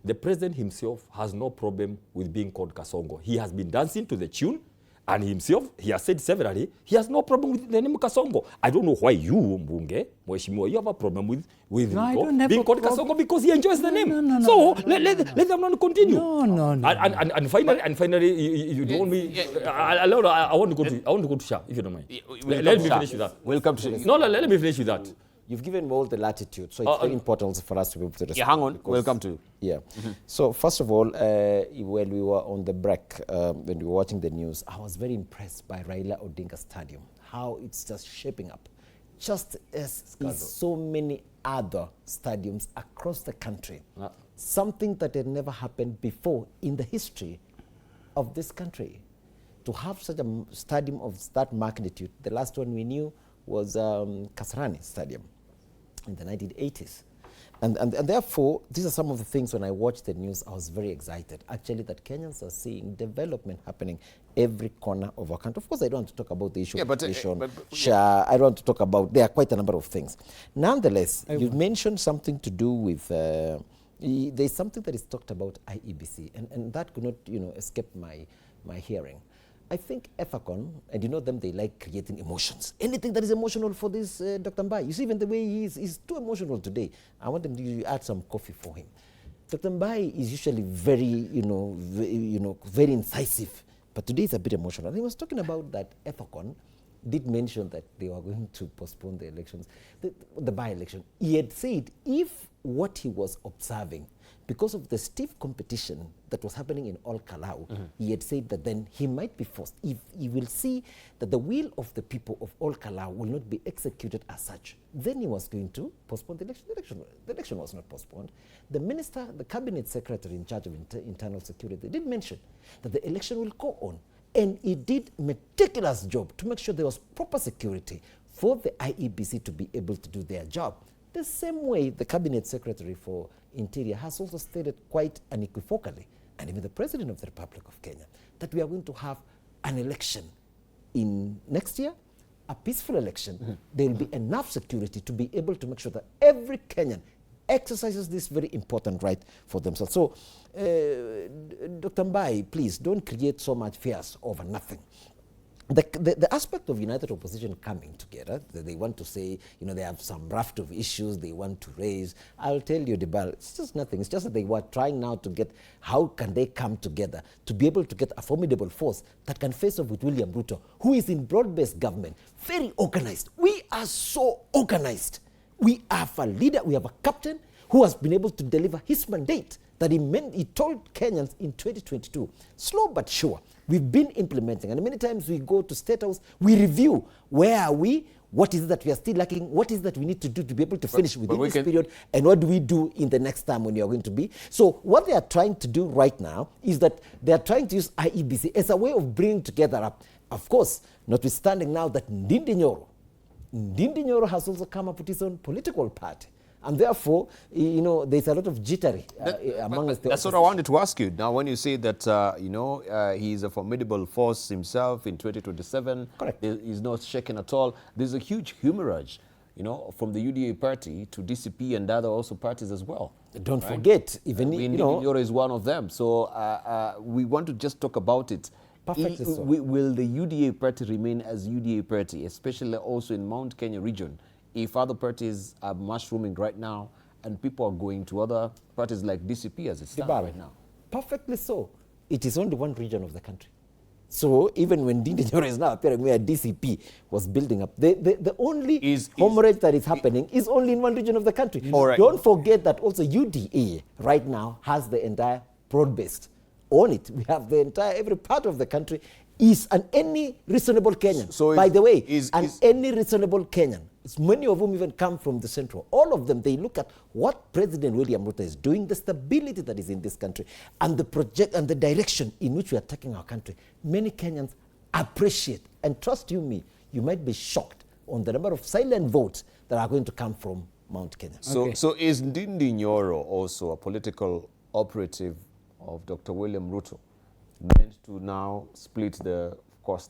the president himself has no problem with being called Kasongo. He has been dancing to the tune And himself, he has said severally, he has no problem with the name Kasongo. I don't know why you, Mbunge, Mheshimiwa, you have a problem with No, I Ruto don't have being a called problem. Kasongo because he enjoys the name. no, So no, let them not continue. No. And finally, you don't me. I want to go to Shah, if you don't mind. Let me finish with that. Welcome to No, let me finish with that. You've given me all the latitude, so it's very important for us to be able to respond. Yeah, hang on. Welcome to. Yeah. So first of all, when we were on the break, when we were watching the news, I was very impressed by Raila Odinga Stadium, how it's just shaping up, just as in so many other stadiums across the country. Something that had never happened before in the history of this country. To have such a stadium of that magnitude, the last one we knew was Kasarani Stadium in the 1980s. And therefore, these are some of the things when I watched the news, I was very excited. Actually, that Kenyans are seeing development happening every corner of our country. Of course, I don't want to talk about the issue of population, I don't want to talk about, there are quite a number of things. Nonetheless, you've mentioned something to do with, there's something that is talked about IEBC, and that could not, escape my hearing. I think EFACON, and you know them, they like creating emotions. Anything that is emotional for this Dr. Mbai. You see, even the way he is, he's too emotional today. I want them to add some coffee for him. Dr. Mbai is usually very, very incisive, but today is a bit emotional. And he was talking about that EFACON did mention that they were going to postpone the elections, the by-election. He had said if what he was observing, because of the stiff competition that was happening in Ol Kalou, he had said that then he might be forced. If he will see that the will of the people of Ol Kalou will not be executed as such, then he was going to postpone the election. The election was not postponed. The minister, the cabinet secretary in charge of internal security, did mention that the election will go on. And he did a meticulous job to make sure there was proper security for the IEBC to be able to do their job. The same way the cabinet secretary for Interior has also stated quite unequivocally, and even the President of the Republic of Kenya, that we are going to have an election in next year, a peaceful election. There will be enough security to be able to make sure that every Kenyan exercises this very important right for themselves. So, Dr. Mbai, please don't create so much fears over nothing. The aspect of United Opposition coming together, they want to say, they have some raft of issues they want to raise. I'll tell you, Debal, it's just nothing. It's just that they were trying now to get, how can they come together to be able to get a formidable force that can face off with William Ruto, who is in broad-based government, very organized. We are so organized. We have a leader, we have a captain who has been able to deliver his mandate that he told Kenyans in 2022. Slow but sure. We've been implementing, and many times we go to State House, we review where are we, what is it that we are still lacking, what is it that we need to do to be able to finish within this period, and what do we do in the next time when you are going to be. So what they are trying to do right now is that they are trying to use IEBC as a way of bringing together up, of course, notwithstanding now that Ndindi Nyoro has also come up with his own political party. And therefore, there's a lot of jittery among us. That's what I wanted to ask you. Now, when you say that, he's a formidable force himself in 2027, correct. He's not shaken at all. There's a huge hemorrhage, from the UDA party to DCP and other also parties as well. Don't forget, even, Nyoro is one of them. So we want to just talk about it. Perfectly so. Will the UDA party remain as UDA party, especially also in Mount Kenya region? If other parties are mushrooming right now and people are going to other parties like DCP as it stands right now. Perfectly so. It is only one region of the country. So even when Ndindi Nyoro is now appearing where DCP was building up, the only hemorrhage that is happening is only in one region of the country. Don't forget that also UDA right now has the entire broad-based on it. We have the entire, every part of the country is any reasonable Kenyan. So by the way, any reasonable Kenyan, many of whom even come from the central, all of them, they look at what President William Ruto is doing, the stability that is in this country, and the project and the direction in which we are taking our country. Many Kenyans appreciate, and trust you me, you might be shocked on the number of silent votes that are going to come from Mount Kenya. So is Ndindi Nyoro also a political operative of Dr. William Ruto, meant to now split the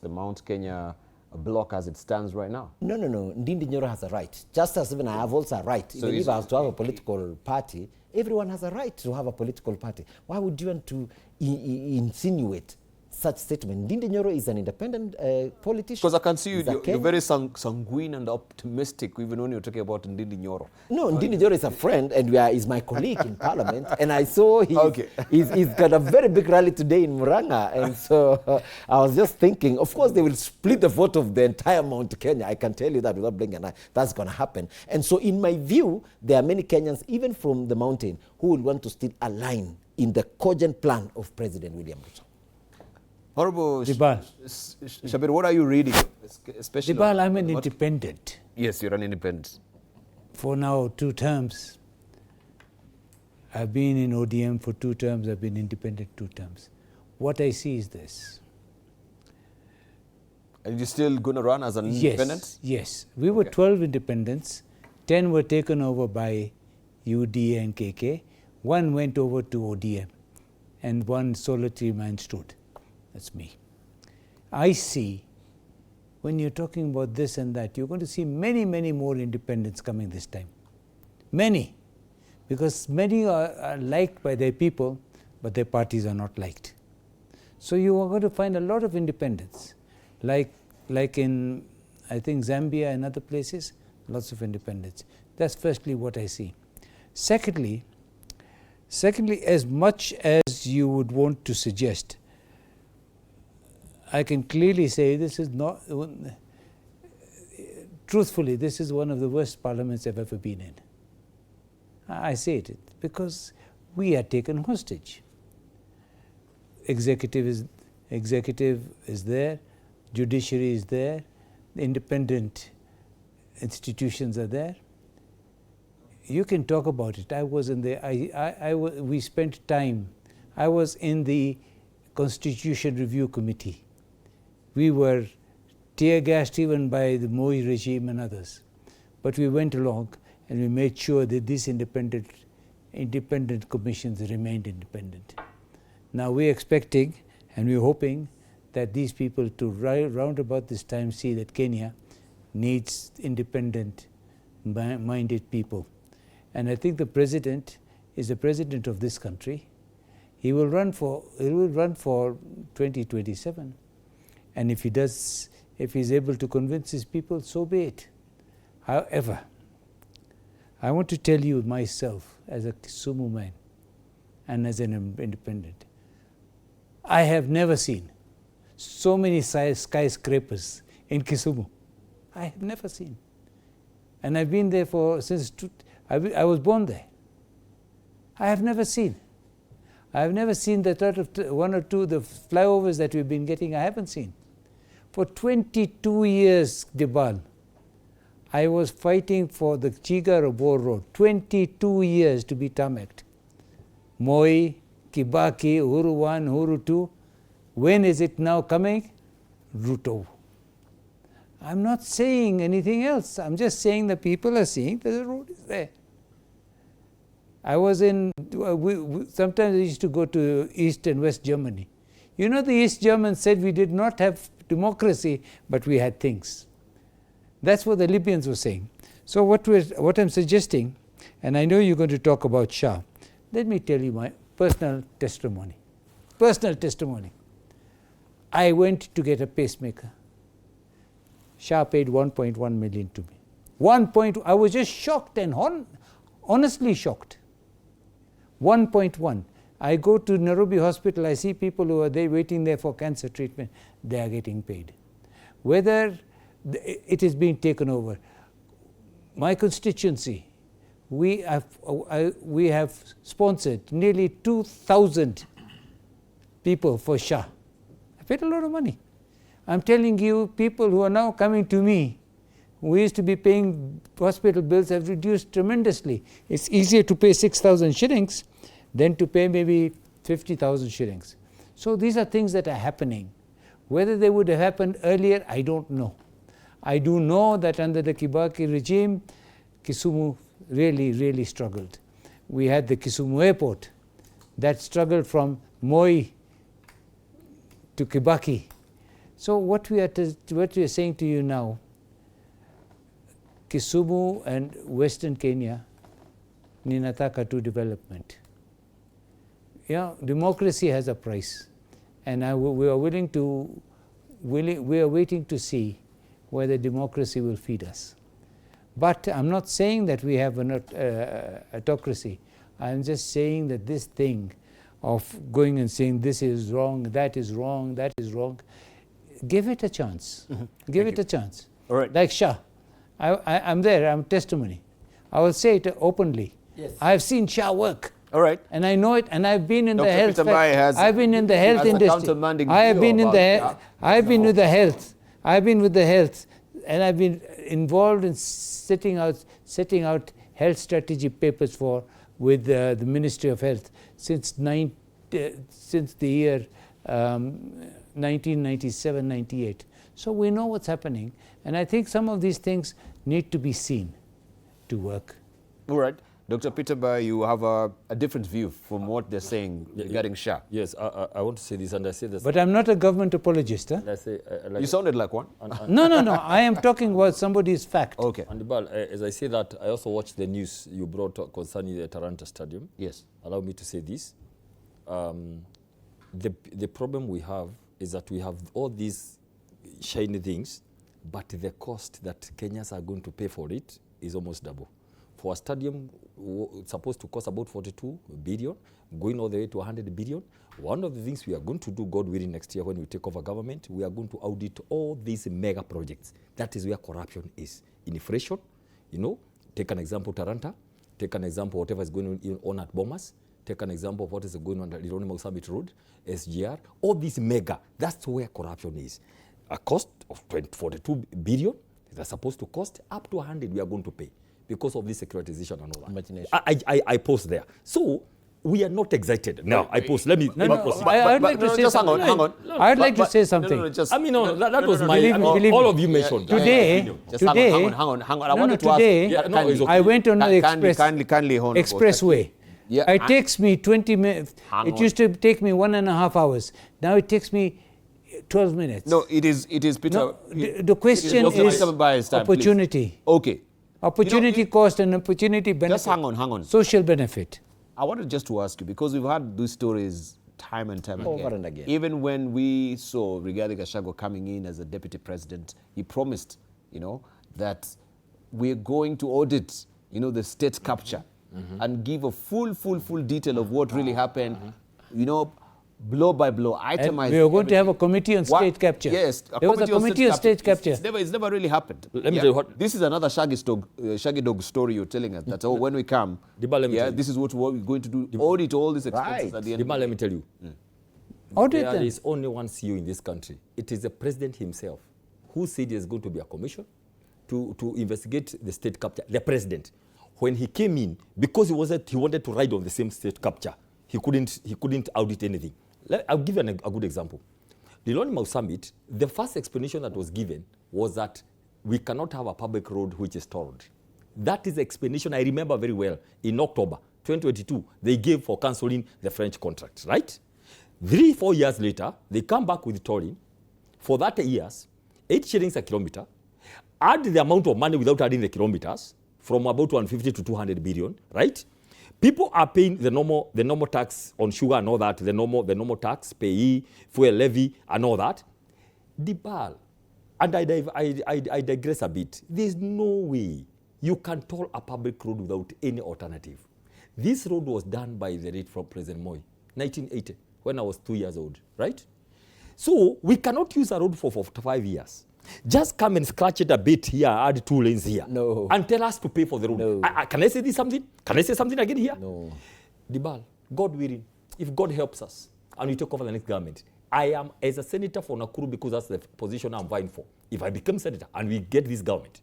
Mount Kenya block as it stands right now? No. Ndindi Nyoro has a right. Just as even I have also a right. So even if I have to have a political party, everyone has a right to have a political party. Why would you want to insinuate such statement. Ndindi Nyoro is an independent politician. Because I can see you're very sanguine and optimistic even when you're talking about Ndindi Nyoro. No, Ndindi Nyoro is a friend and is my colleague in Parliament. And I saw he's got a very big rally today in Murang'a. And so I was just thinking, of course, they will split the vote of the entire Mount Kenya. I can tell you that without blinking an eye. That's going to happen. And so in my view, there are many Kenyans, even from the mountain, who will want to still align in the cogent plan of President William Ruto. Honorable Shabir, what are you reading? Especially Dibal, I'm an independent. Yes, you're an independent. For now, 2 terms. I've been in ODM for 2 terms. I've been independent 2 terms. What I see is this. And you're still going to run as an independent? Yes. We were 12 independents. 10 were taken over by UDA and KK. 1 went over to ODM. And 1 solitary man stood. That's me. I see, when you're talking about this and that, you're going to see many, many more independents coming this time. Many. Because many are liked by their people, but their parties are not liked. So you are going to find a lot of independents. Like in, I think, Zambia and other places, lots of independents. That's firstly what I see. Secondly, as much as you would want to suggest, I can clearly say this is not, truthfully, this is one of the worst parliaments I've ever been in. I say it because we are taken hostage. Executive is there, judiciary is there, the independent institutions are there. You can talk about it. I was in the, we spent time. I was in the Constitution Review Committee. We were tear-gassed even by the Moi regime and others. But we went along and we made sure that these independent commissions remained independent. Now we're expecting and we're hoping that these people to round about this time see that Kenya needs independent-minded people. And I think the president is the president of this country. He will run for 2027. And if he's able to convince his people, so be it. However, I want to tell you myself as a Kisumu man and as an independent, I have never seen so many skyscrapers in Kisumu. I have never seen. And I've been there since I was born there. I have never seen. I have never seen the thought of 1 or 2, the flyovers that we've been getting, I haven't seen. For 22 years, Dibal, I was fighting for the Chiga-Robor Road, 22 years to be tarmacked. Moi, Kibaki, Uhuru 1, Uhuru 2. When is it now coming? Ruto. I'm not saying anything else. I'm just saying the people are seeing that the road is there. I was in, sometimes I used to go to East and West Germany. You know, the East Germans said we did not have democracy, but we had things. That's what the Libyans were saying. So what I'm suggesting, and I know you're going to talk about Shah, let me tell you my personal testimony. Personal testimony. I went to get a pacemaker. Shah paid 1.1 million to me. I was just shocked and honestly shocked. 1.1. I go to Nairobi Hospital, I see people who are there waiting there for cancer treatment. They are getting paid. Whether it is being taken over. My constituency, we have sponsored nearly 2,000 people for Shah. I paid a lot of money. I'm telling you, people who are now coming to me, who used to be paying hospital bills, have reduced tremendously. It's easier to pay 6,000 shillings than to pay maybe 50,000 shillings. So these are things that are happening. Whether they would have happened earlier, I don't know. I do know that under the Kibaki regime, Kisumu really, really struggled. We had the Kisumu airport that struggled from Moi to Kibaki. So what we are saying to you now, Kisumu and Western Kenya, ninataka tu development. Yeah, democracy has a price. And we are willing to, we are waiting to see whether democracy will feed us. But I'm not saying that we have an autocracy. I'm just saying that this thing of going and saying this is wrong, that is wrong, that is wrong, give it a chance. Give it a chance. All right. Like Shah. I'm there, I'm testimony. I will say it openly. Yes. I've seen Shah work. All right. And I know it, and I've been in Dr. the health. Peter Mbai has, I've been in the health industry. I have been in the. I've been with the health. I've been with the health, and I've been involved in setting out health strategy papers with the Ministry of Health since the year 1997-98. So we know what's happening, and I think some of these things need to be seen to work. All right. Dr. Peter Mbai, you have a different view from what they're saying regarding Shah. Yes, I want to say this, and I say this. But I'm not a government apologist. Huh? You sounded like one. No. I am talking about somebody's fact. Okay. And as I say that, I also watched the news you brought concerning the Taranta Stadium. Yes. Allow me to say this. The problem we have is that we have all these shiny things, but the cost that Kenyans are going to pay for it is almost double. For a stadium, it's supposed to cost about 42 billion, going all the way to 100 billion. One of the things we are going to do, God willing, next year when we take over government, we are going to audit all these mega projects. That is where corruption is. Inflation, take an example, Taranta. Take an example, whatever is going on at Bomas. Take an example of what is going on at Nyoro Summit Road, SGR. All these mega, that's where corruption is. A cost of 42 billion, they're supposed to cost up to 100 we are going to pay, because of this securitization and all that. I post there. So we are not excited. Now I post. Let me post. I'd like to say something. Hang on. I'd like to say something. That was my. All of you mentioned. Today. Hang on. I wanted to ask. I went on the expressway. Yeah. It takes me 20 minutes. It used to take me 1.5 hours. Now it takes me 12 minutes. No, it is Peter. No, the question is opportunity. Please. Okay. Opportunity cost and opportunity benefit. Just hang on. Social benefit. I wanted just to ask you, because we've had these stories time and time over and again. Even when we saw Rigathi Gachagua coming in as a deputy president, he promised, that we're going to audit, the state capture and give a full detail of what really happened, blow by blow, itemized. We are going to have a committee on state capture. Yes, there was a committee on state capture. It's never really happened. Let me tell you what. This is another shaggy dog story you're telling us. That when we come, this is what we're going to do. Audit all these expenses at the end. Let me tell you. Audit there is only one CEO in this country. It is the president himself who said there's going to be a commission to investigate the state capture. The president, when he came in, because he wanted to ride on the same state capture, he couldn't audit anything. I'll give you a good example. The Nyoro Summit, the first explanation that was given was that we cannot have a public road which is tolled. That is the explanation I remember very well. In October 2022, they gave for cancelling the French contract, right? 3-4 years later, they come back with tolling. For that years, 8 shillings a kilometer, add the amount of money without adding the kilometers, from about 150 to 200 billion, right? People are paying the normal tax on sugar and all that, the normal tax, payee, fuel levy and all that. The BAL, and I digress a bit, there's no way you can toll a public road without any alternative. This road was done by the late from President Moi, 1980, when I was 2 years old, right? So we cannot use a road for 5 years. Just come and scratch it a bit here, add 2 lanes here. No. And tell us to pay for the road. No. Can I say this something? Can I say something again here? No. Dibal, God willing, if God helps us and we take over the next government, I am as a senator for Nakuru, because that's the position I'm vying for. If I become senator and we get this government,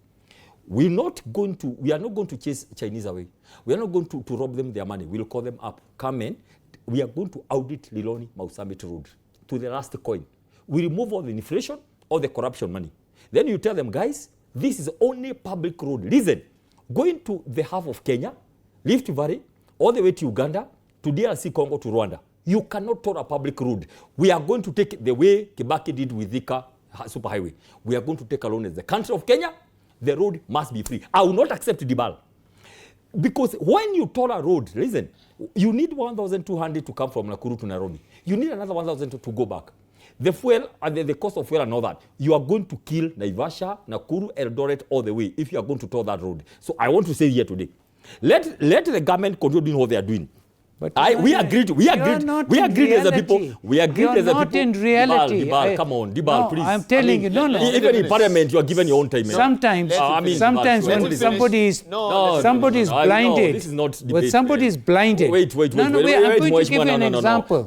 we are not going to chase Chinese away. We are not going to rob them their money. We'll call them up. Come in. We are going to audit Liloni Mausambit Road to the last coin. We remove all the inflation, all the corruption money. Then you tell them, guys, this is only public road. Listen, going to the half of Kenya, Rift Valley, all the way to Uganda, to DRC Congo, to Rwanda. You cannot toll a public road. We are going to take it the way Kibaki did with Thika Superhighway. We are going to take alone as the country of Kenya. The road must be free. I will not accept Dibal. Because when you toll a road, listen, you need 1,200 to come from Nakuru to Nairobi. You need another 1,000 to go back. The fuel and the cost of fuel and all that, you are going to kill Naivasha, Nakuru, Eldoret all the way if you are going to toll that road. So I want to say here today, let the government continue doing what they are doing. But we agreed as a people. We agreed as a people. Not in reality. Dibal, come on, Dibal, no, please. I'm telling you, no. Even in Parliament, you are given your own time. Sometimes when somebody is blinded. No, this is not debate. When somebody is blinded. Wait. I'm going to give you an example.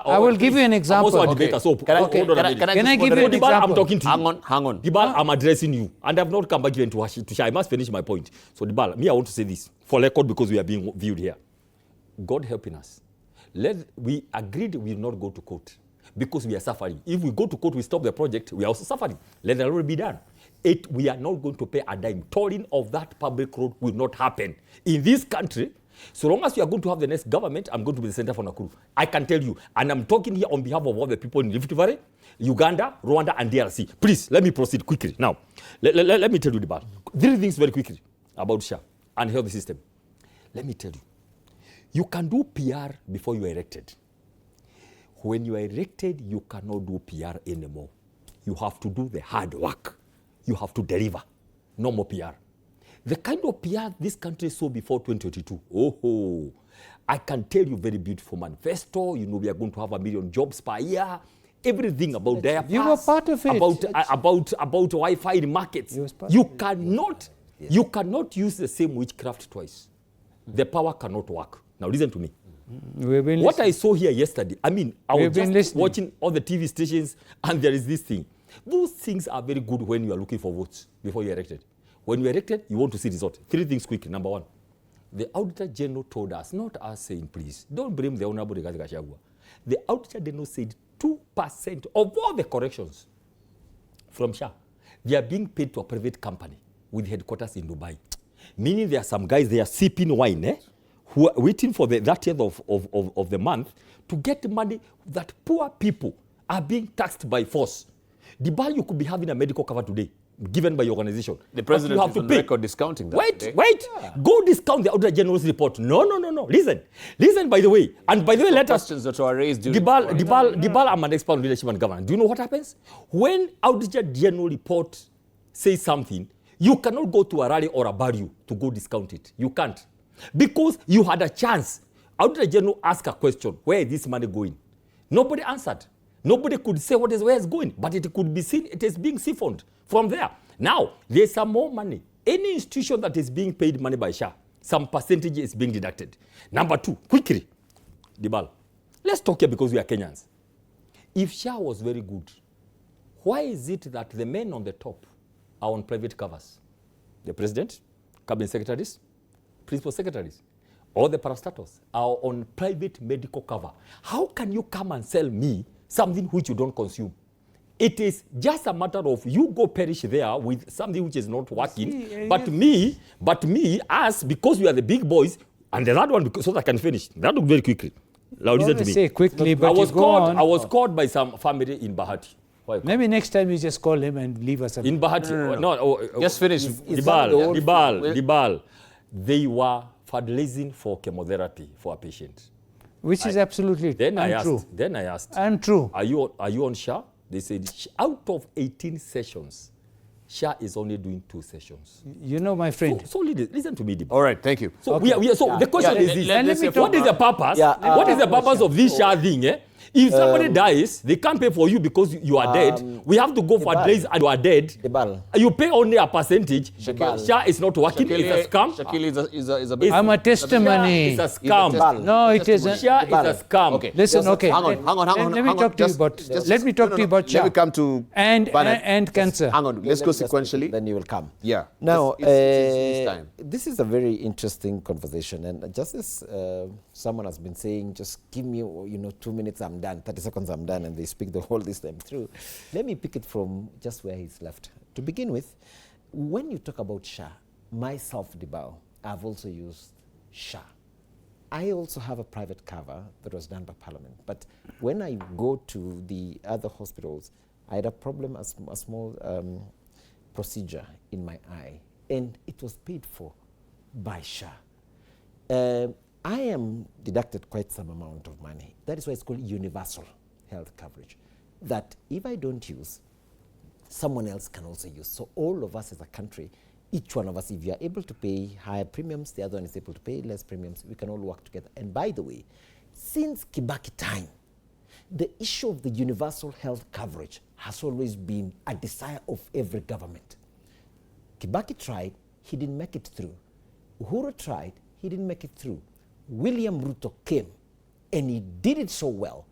I will give you an example. I'm also a debater, so can I give you an example? I'm talking to you. Hang on. Dibal, I'm addressing you, and I've not come back even to share. I must finish my point. So Dibal, I want to say this for record because we are being viewed here. God helping us. We agreed we will not go to court because we are suffering. If we go to court, we stop the project, we are also suffering. Let the road be done. We are not going to pay a dime. Tolling of that public road will not happen. In this country, so long as we are going to have the next government, I'm going to be the center for Nakuru. I can tell you, and I'm talking here on behalf of all the people in Rift Valley, Uganda, Rwanda, and DRC. Please, let me proceed quickly. Now, let me tell you about 3 things very quickly about SHA and health system. Let me tell you. You can do PR before you are elected. When you are elected, you cannot do PR anymore. You have to do the hard work. You have to deliver. No more PR. The kind of PR this country saw before 2022, I can tell you very beautiful manifesto. You know, we are going to have 1 million jobs per year. Everything about their You were part of it. About Wi-Fi in markets. You cannot use the same witchcraft twice. The power cannot work. Now listen to me. What I saw here yesterday, I was just watching all the TV stations and there is this thing. Those things are very good when you are looking for votes before you are elected. When you are elected, you want to see results. 3 things quickly. Number 1, the Auditor General told us, not us saying, please, don't blame the Honorable Rigathi Gachagua. The Auditor General said 2% of all the corrections from SHA, they are being paid to a private company with headquarters in Dubai. Meaning there are some guys, they are sipping wine, who are waiting for the 30th of the month to get money that poor people are being taxed by force. The bar you could be having a medical cover today, given by your organization. The president is on record discounting that. Wait. Go discount the Auditor General's report. No. Listen, by the way. And by the way, let us... Questions that were raised during... Dibal, I'm an expert on leadership and governance. Do you know what happens? When Auditor General report says something, you cannot go to a rally or a barrio to go discount it. You can't. Because you had a chance. Auditor General asked a question, where is this money going? Nobody answered. Nobody could say where it's going, but it could be seen, it is being siphoned from there. Now, there's some more money. Any institution that is being paid money by SHA, some percentage is being deducted. Number 2, quickly, Dibal, let's talk here because we are Kenyans. If SHA was very good, why is it that the men on the top are on private covers? The president, cabinet secretaries, principal secretaries, all the parastatals are on private medical cover. How can you come and sell me something which you don't consume? It is just a matter of you go perish there with something which is not working. But me, us, because we are the big boys, and the other one, so that I can finish. That look very quickly. Now listen to me. Say quickly, but I was called by some family in Bahati. Maybe next time you just call him and leave us. In Bahati, no. Just finish. Dibal. They were fundraising for chemotherapy for a patient. Which is absolutely untrue. Then I asked. Untrue. Are you on SHA? They said out of 18 sessions, SHA is only doing 2 sessions. You know, my friend. So listen to me, Dib. All right, thank you. So the question is this. What is the purpose? What is the purpose of this SHA thing? If somebody dies, they can't pay for you because you are dead. We have to go for days and you are dead. You pay only a percentage. SHA is not working. It's a scam. I'm a testimony. It's a scam. No, it isn't. SHA is a scam. Okay. Listen, okay. Hang on. Let me talk to you about. Let me talk to you about SHA. Let me come to and cancer. Hang on. Let's go sequentially. Then you will come. Yeah. Now, it's time. This is a very interesting conversation, and just as someone has been saying, just give me 2 minutes, I'm done. 30 seconds, I'm done, and they speak the whole this time through. Let me pick it from just where he's left. To begin with, when you talk about SHA, myself, Dibao, I've also used SHA. I also have a private cover that was done by Parliament, but when I go to the other hospitals, I had a problem, a small procedure in my eye, and it was paid for by SHA. I am deducted quite some amount of money. That is why it's called universal health coverage. That if I don't use, someone else can also use. So all of us as a country, each one of us, if you are able to pay higher premiums, the other one is able to pay less premiums, we can all work together. And by the way, since Kibaki time, the issue of the universal health coverage has always been a desire of every government. Kibaki tried, he didn't make it through. Uhuru tried, he didn't make it through. William Ruto came, and he did it so well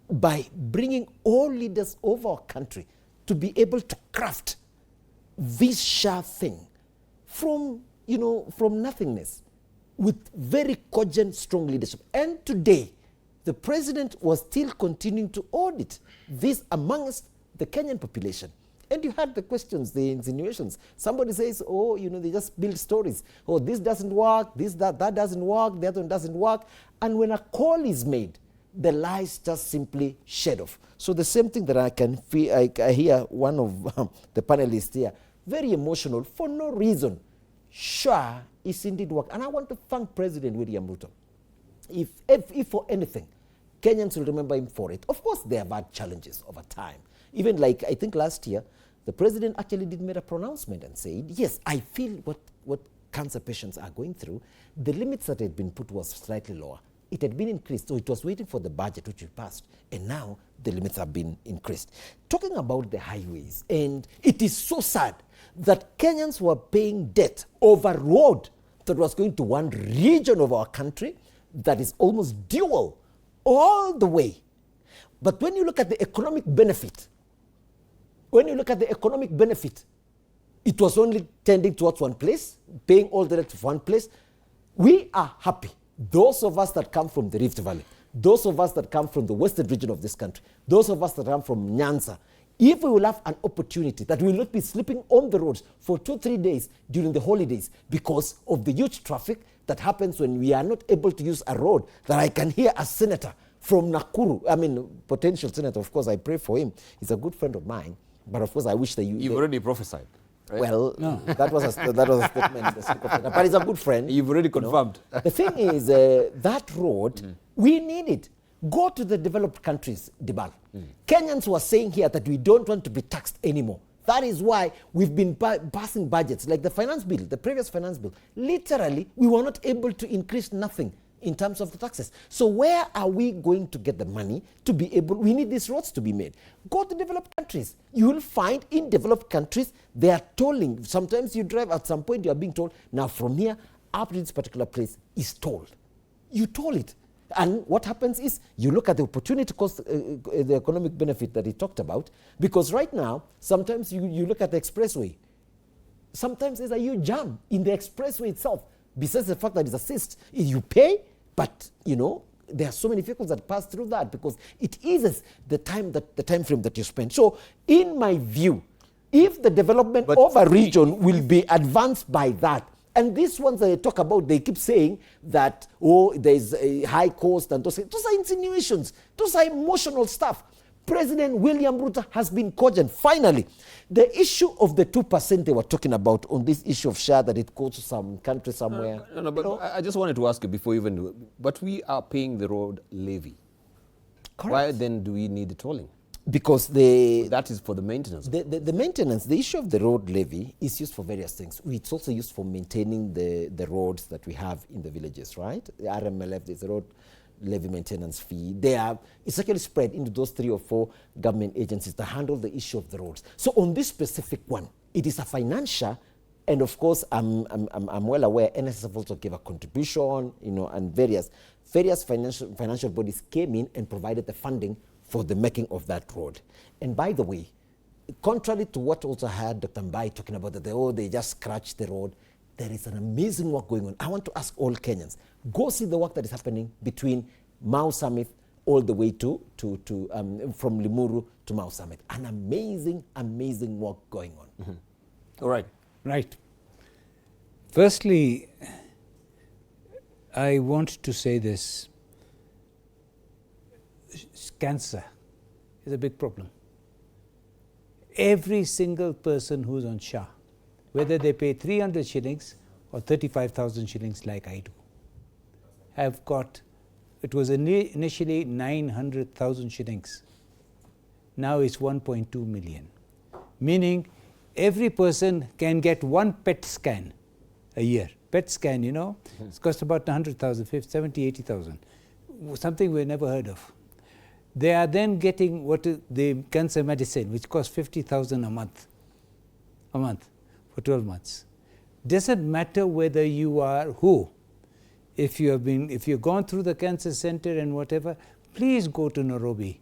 by bringing all leaders of our country to be able to craft this SHA thing from, from nothingness with very cogent, strong leadership. And today, the president was still continuing to audit this amongst the Kenyan population. And you had the questions, the insinuations. Somebody says, oh, they just build stories. Oh, this doesn't work, that doesn't work, the other one doesn't work. And when a call is made, the lies just simply shed off. So the same thing that I can feel, I hear one of the panelists here, very emotional for no reason. SHA is indeed work. And I want to thank President William Ruto. If for anything, Kenyans will remember him for it. Of course, there have had challenges over time. Even like, I think last year, the president actually did make a pronouncement and said, yes, I feel what cancer patients are going through. The limits that had been put was slightly lower. It had been increased, so it was waiting for the budget which we passed, and now the limits have been increased. Talking about the highways, and it is so sad that Kenyans were paying debt over road that was going to one region of our country that is almost dual all the way. But when you look at the economic benefit, it was only tending towards one place, paying all the debt to one place. We are happy. Those of us that come from the Rift Valley, those of us that come from the western region of this country, those of us that come from Nyanza, if we will have an opportunity that we will not be sleeping on the roads for 2-3 days during the holidays because of the huge traffic that happens when we are not able to use a road, that I can hear a senator from Nakuru, potential senator, of course, I pray for him. He's a good friend of mine, but of course, I wish that You've already prophesied. Right? Well, no. that was a statement, but he's a good friend. You've already confirmed. The thing is, that road, we need it. Go to the developed countries, Dibal. Kenyans were saying here that we don't want to be taxed anymore. That is why we've been passing budgets, like the finance bill, the previous finance bill. Literally, we were not able to increase nothing in terms of the taxes. So where are we going to get the money to be able, we need these roads to be made. Go to developed countries. You will find in developed countries, they are tolling. Sometimes you drive, at some point you are being told, now from here up to this particular place is tolled. You toll it. And what happens is, you look at the opportunity cost, the economic benefit that he talked about, because right now, sometimes you look at the expressway. Sometimes there's a huge jam in the expressway itself. Besides the fact that it's assist, you pay, but there are so many vehicles that pass through that because it eases the time frame that you spend. So, in my view, if the development of a region will be advanced by that, and these ones that they talk about, they keep saying that, there's a high cost, and those are insinuations, those are emotional stuff. President William Ruto has been cogent. Finally, the issue of the 2% they were talking about on this issue of SHA, that it goes to some country somewhere. But I just wanted to ask you before even, but we are paying the road levy. Correct. Why then do we need the tolling? Because that is for the maintenance. The maintenance, the issue of the road levy is used for various things. It's also used for maintaining the roads that we have in the villages, right? The RMLF, is the road levy maintenance fee. It's actually spread into those 3 or 4 government agencies that handle the issue of the roads. So on this specific one, it is a financial, and of course, I'm well aware NSSF also gave a contribution, and various financial bodies came in and provided the funding for the making of that road. And by the way, contrary to what also had Dr. Mbai talking about that they just scratched the road, there is an amazing work going on. I want to ask all Kenyans, go see the work that is happening between Mau Summit all the way to from Limuru to Mau Summit. An amazing, amazing work going on. All right. Right. Firstly, I want to say this. Cancer is a big problem. Every single person who's on SHA, whether they pay 300 shillings or 35,000 shillings like I do, have got, it was initially 900,000 shillings. Now it's 1.2 million. Meaning every person can get one PET scan a year. PET scan, you know, it's cost about 100,000, 70, 80,000. Something we never heard of. They are then getting what is the cancer medicine, which costs 50,000 a month for 12 months. Doesn't matter whether you are who. If you've gone through the cancer center and whatever, please go to Nairobi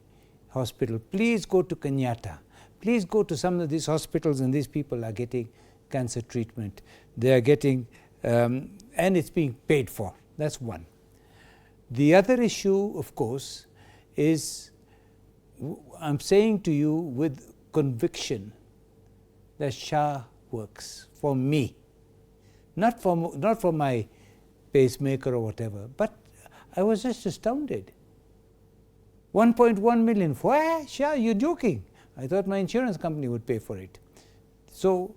Hospital. Please go to Kenyatta. Please go to some of these hospitals, and these people are getting cancer treatment. They are getting, and it's being paid for. That's one. The other issue, of course, is I'm saying to you with conviction that Shah works for me, not for my pacemaker or whatever, but I was just astounded. 1.1 million. Why? Shah, you're joking. I thought my insurance company would pay for it. So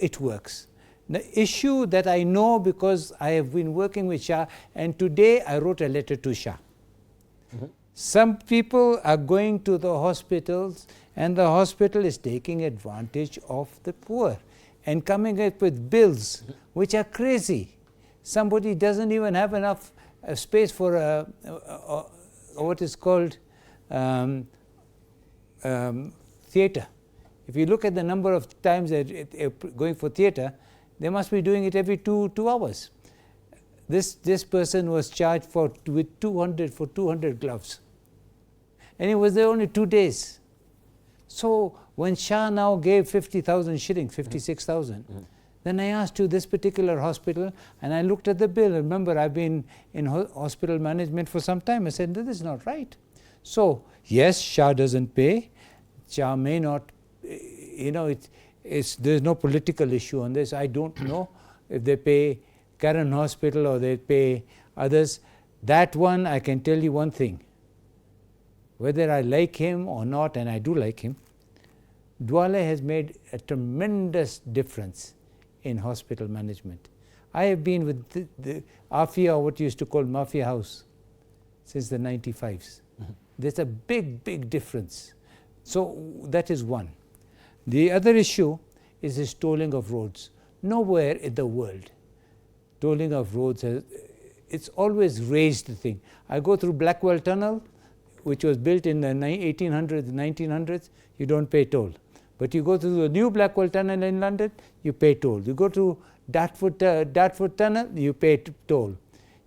it works. The issue that I know, because I have been working with Shah, and today I wrote a letter to Shah. Some people are going to the hospitals, and the hospital is taking advantage of the poor and coming up with bills which are crazy. Somebody doesn't even have enough space for what is called theatre. If you look at the number of times they're going for theatre, they must be doing it every two hours. This person was charged with 200 gloves, and it was there only 2 days. So when Shah now gave 50,000 shillings, 56,000, then I asked to this particular hospital, and I looked at the bill. Remember, I've been in hospital management for some time. I said, this is not right. So yes, Shah doesn't pay. Shah may not, you know, there's no political issue on this. I don't know if they pay Karen Hospital or they pay others. That one, I can tell you one thing. Whether I like him or not, and I do like him, Dwale has made a tremendous difference in hospital management. I have been with the Afia, or what you used to call Mafia House, since the 95s. There's a big difference. So that is one. The other issue is the tolling of roads. Nowhere in the world, tolling of roads it's always raised the thing. I go through Blackwell Tunnel, which was built in the 1800s, 1900s, you don't pay toll. But you go through the new Blackwell Tunnel in London, you pay toll. You go to Dartford Tunnel, you pay toll.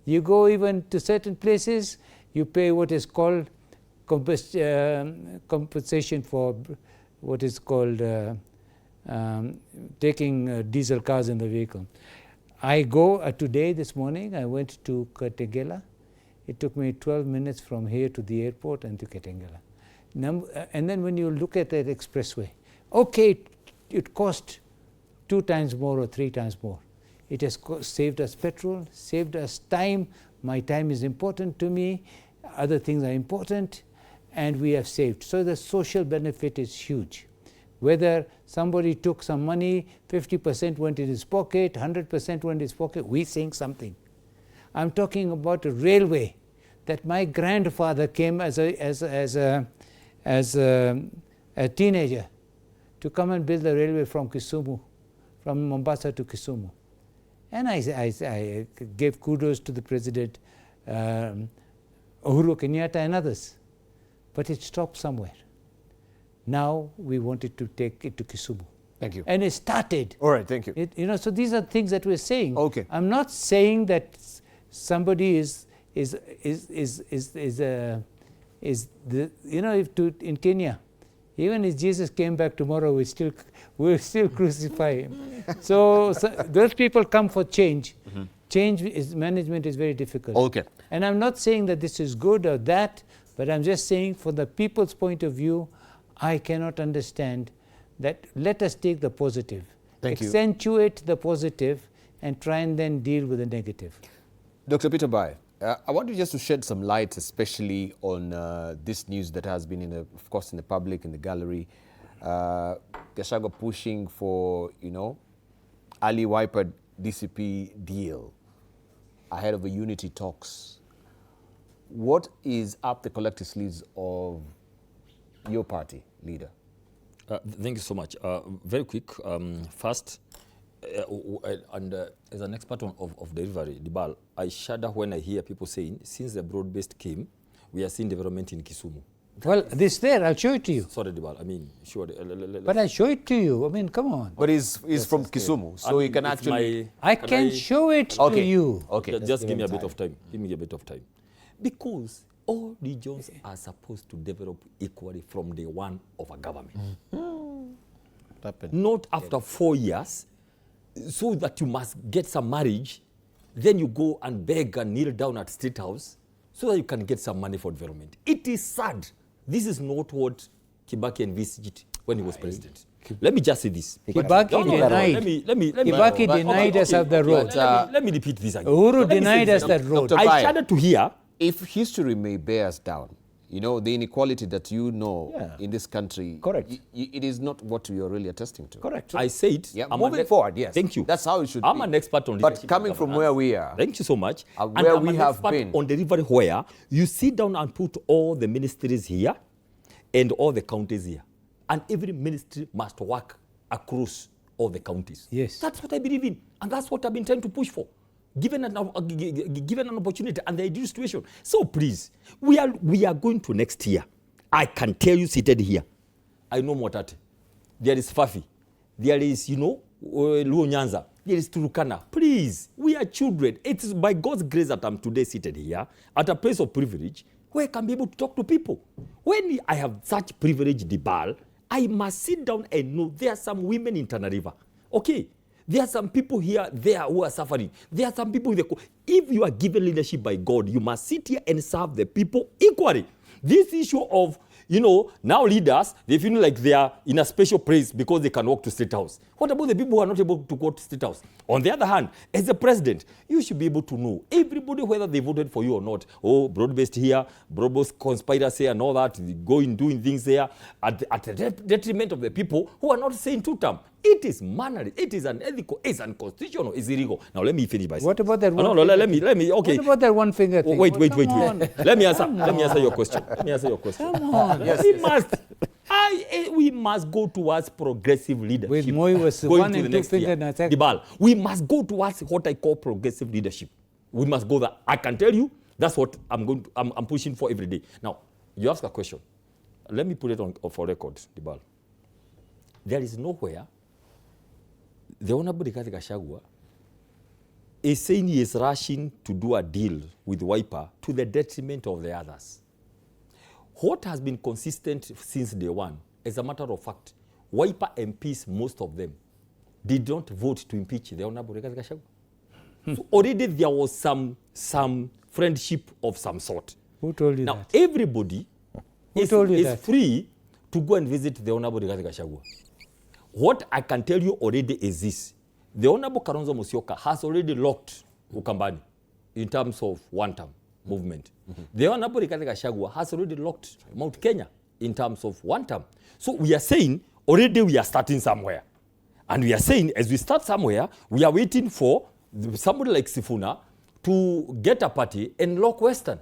You go even to certain places, you pay what is called compensation for what is called taking diesel cars in the vehicle. I go today, this morning, I went to Kitengela. It took me 12 minutes from here to the airport and to Kitengela. And then when you look at that expressway, okay, it cost 2 times more or 3 times more. It has saved us petrol, saved us time. My time is important to me. Other things are important, and we have saved. So the social benefit is huge. Whether somebody took some money, 50% went in his pocket, 100% went in his pocket, we saying something. I'm talking about a railway that my grandfather came as a teenager to come and build the railway from Kisumu, from Mombasa to Kisumu. And I gave kudos to the President, Uhuru Kenyatta and others. But it stopped somewhere. Now we wanted to take it to Kisumu. Thank you. And it started. All right, thank you. You know, so these are things that we're saying. Okay. I'm not saying that somebody is the, you know, in Kenya, even if Jesus came back tomorrow, we'll still crucify him. So those people come for change. Management is very difficult. Okay. And I'm not saying that this is good or that, but I'm just saying from the people's point of view, I cannot understand that. Let us take the positive. Thank you. Accentuate the positive and try and then deal with the negative. Dr. Peter Bai, I want you just to shed some light, especially on this news that has been, of course, in the public, in the gallery. Gachagua pushing for, early wiper DCP deal. ahead of the unity talks. What is up the collective sleeves of your party leader? Thank you so much. Very quick. First, as an expert of delivery, Dibal, I shudder when I hear people saying, since the broad-based came, we are seeing development in Kisumu. Well, this there, I'll show it to you. Sorry, Dibal, I mean, sure. But I'll show it to you. I mean, come on. But he's from Kisumu, so he can actually... I can show it to you. Okay. Just give me a bit of time. Give me a bit of time. Because all regions are supposed to develop equally from day one of a government. Not after 4 years, so that you must get some marriage, then you go and beg and kneel down at State House so that you can get some money for development. It is sad. This is not what Kibaki envisaged when he was president. Let me just say this. Kibaki denied us of the road. Let me repeat this again. Uhuru denied us that road. I shudder to hear. If history may bear us down, you know, the inequality that you know in this country, correct. It is not what you are really attesting to. Correct. I said, moving forward, yes. Thank you. That's how it should I'm be. an expert on leadership. But coming from where we are. Thank you so much. And where we have been. On delivery where you sit down and put all the ministries here and all the counties here. And every ministry must work across all the counties. Yes. That's what I believe in. And that's what I've been trying to push for. Given an opportunity and the ideal situation. So please, we are going to next year. I can tell you seated here. I know Motate. There is Fafi. There is, Luo Nyanza. There is Turukana. Please, we are children. It is by God's grace that I'm today seated here at a place of privilege where I can be able to talk to people. When I have such privilege, Dibal, I must sit down and know there are some women in Tana River. Okay? There are some people there who are suffering. There are some people if you are given leadership by God, you must sit here and serve the people equally. This issue of, now leaders, they feel like they are in a special place because they can walk to State House. What about the people who are not able to go to State House? On the other hand, as a president, you should be able to know everybody whether they voted for you or not. Oh, broad-based here, broad-based conspiracy and all that, doing things there at the detriment of the people who are not saying two-term. It is mannerly, it is unethical, it's unconstitutional, it's illegal. Now let me finish by saying. What about that one finger? Let me, okay. What about that one finger thing? Wait. Let me answer your question. Come on. Yes. We must go towards progressive leadership. With Moi was one and two finger attack. Dibal, we must go towards what I call progressive leadership. We must go there. I can tell you, that's what I'm pushing for every day. Now, you ask a question. Let me put it on for record, Dibal. There is nowhere the Honorable Rigathi Gachagua is saying he is rushing to do a deal with Wiper to the detriment of the others. What has been consistent since day one, as a matter of fact, Wiper MPs, most of them, did not vote to impeach the Honorable Rigathi Gachagua. So already there was some friendship of some sort. Who told you that? Now, everybody is free to go and visit the Honorable Rigathi Gachagua. What I can tell you already is this. The Honorable Kalonzo Musyoka has already locked Ukambani in terms of one-term movement. The Honorable Rigathi Gachagua has already locked Mount Kenya in terms of one-term. So we are saying already we are starting somewhere. And we are saying as we start somewhere, we are waiting for somebody like Sifuna to get a party and lock Western.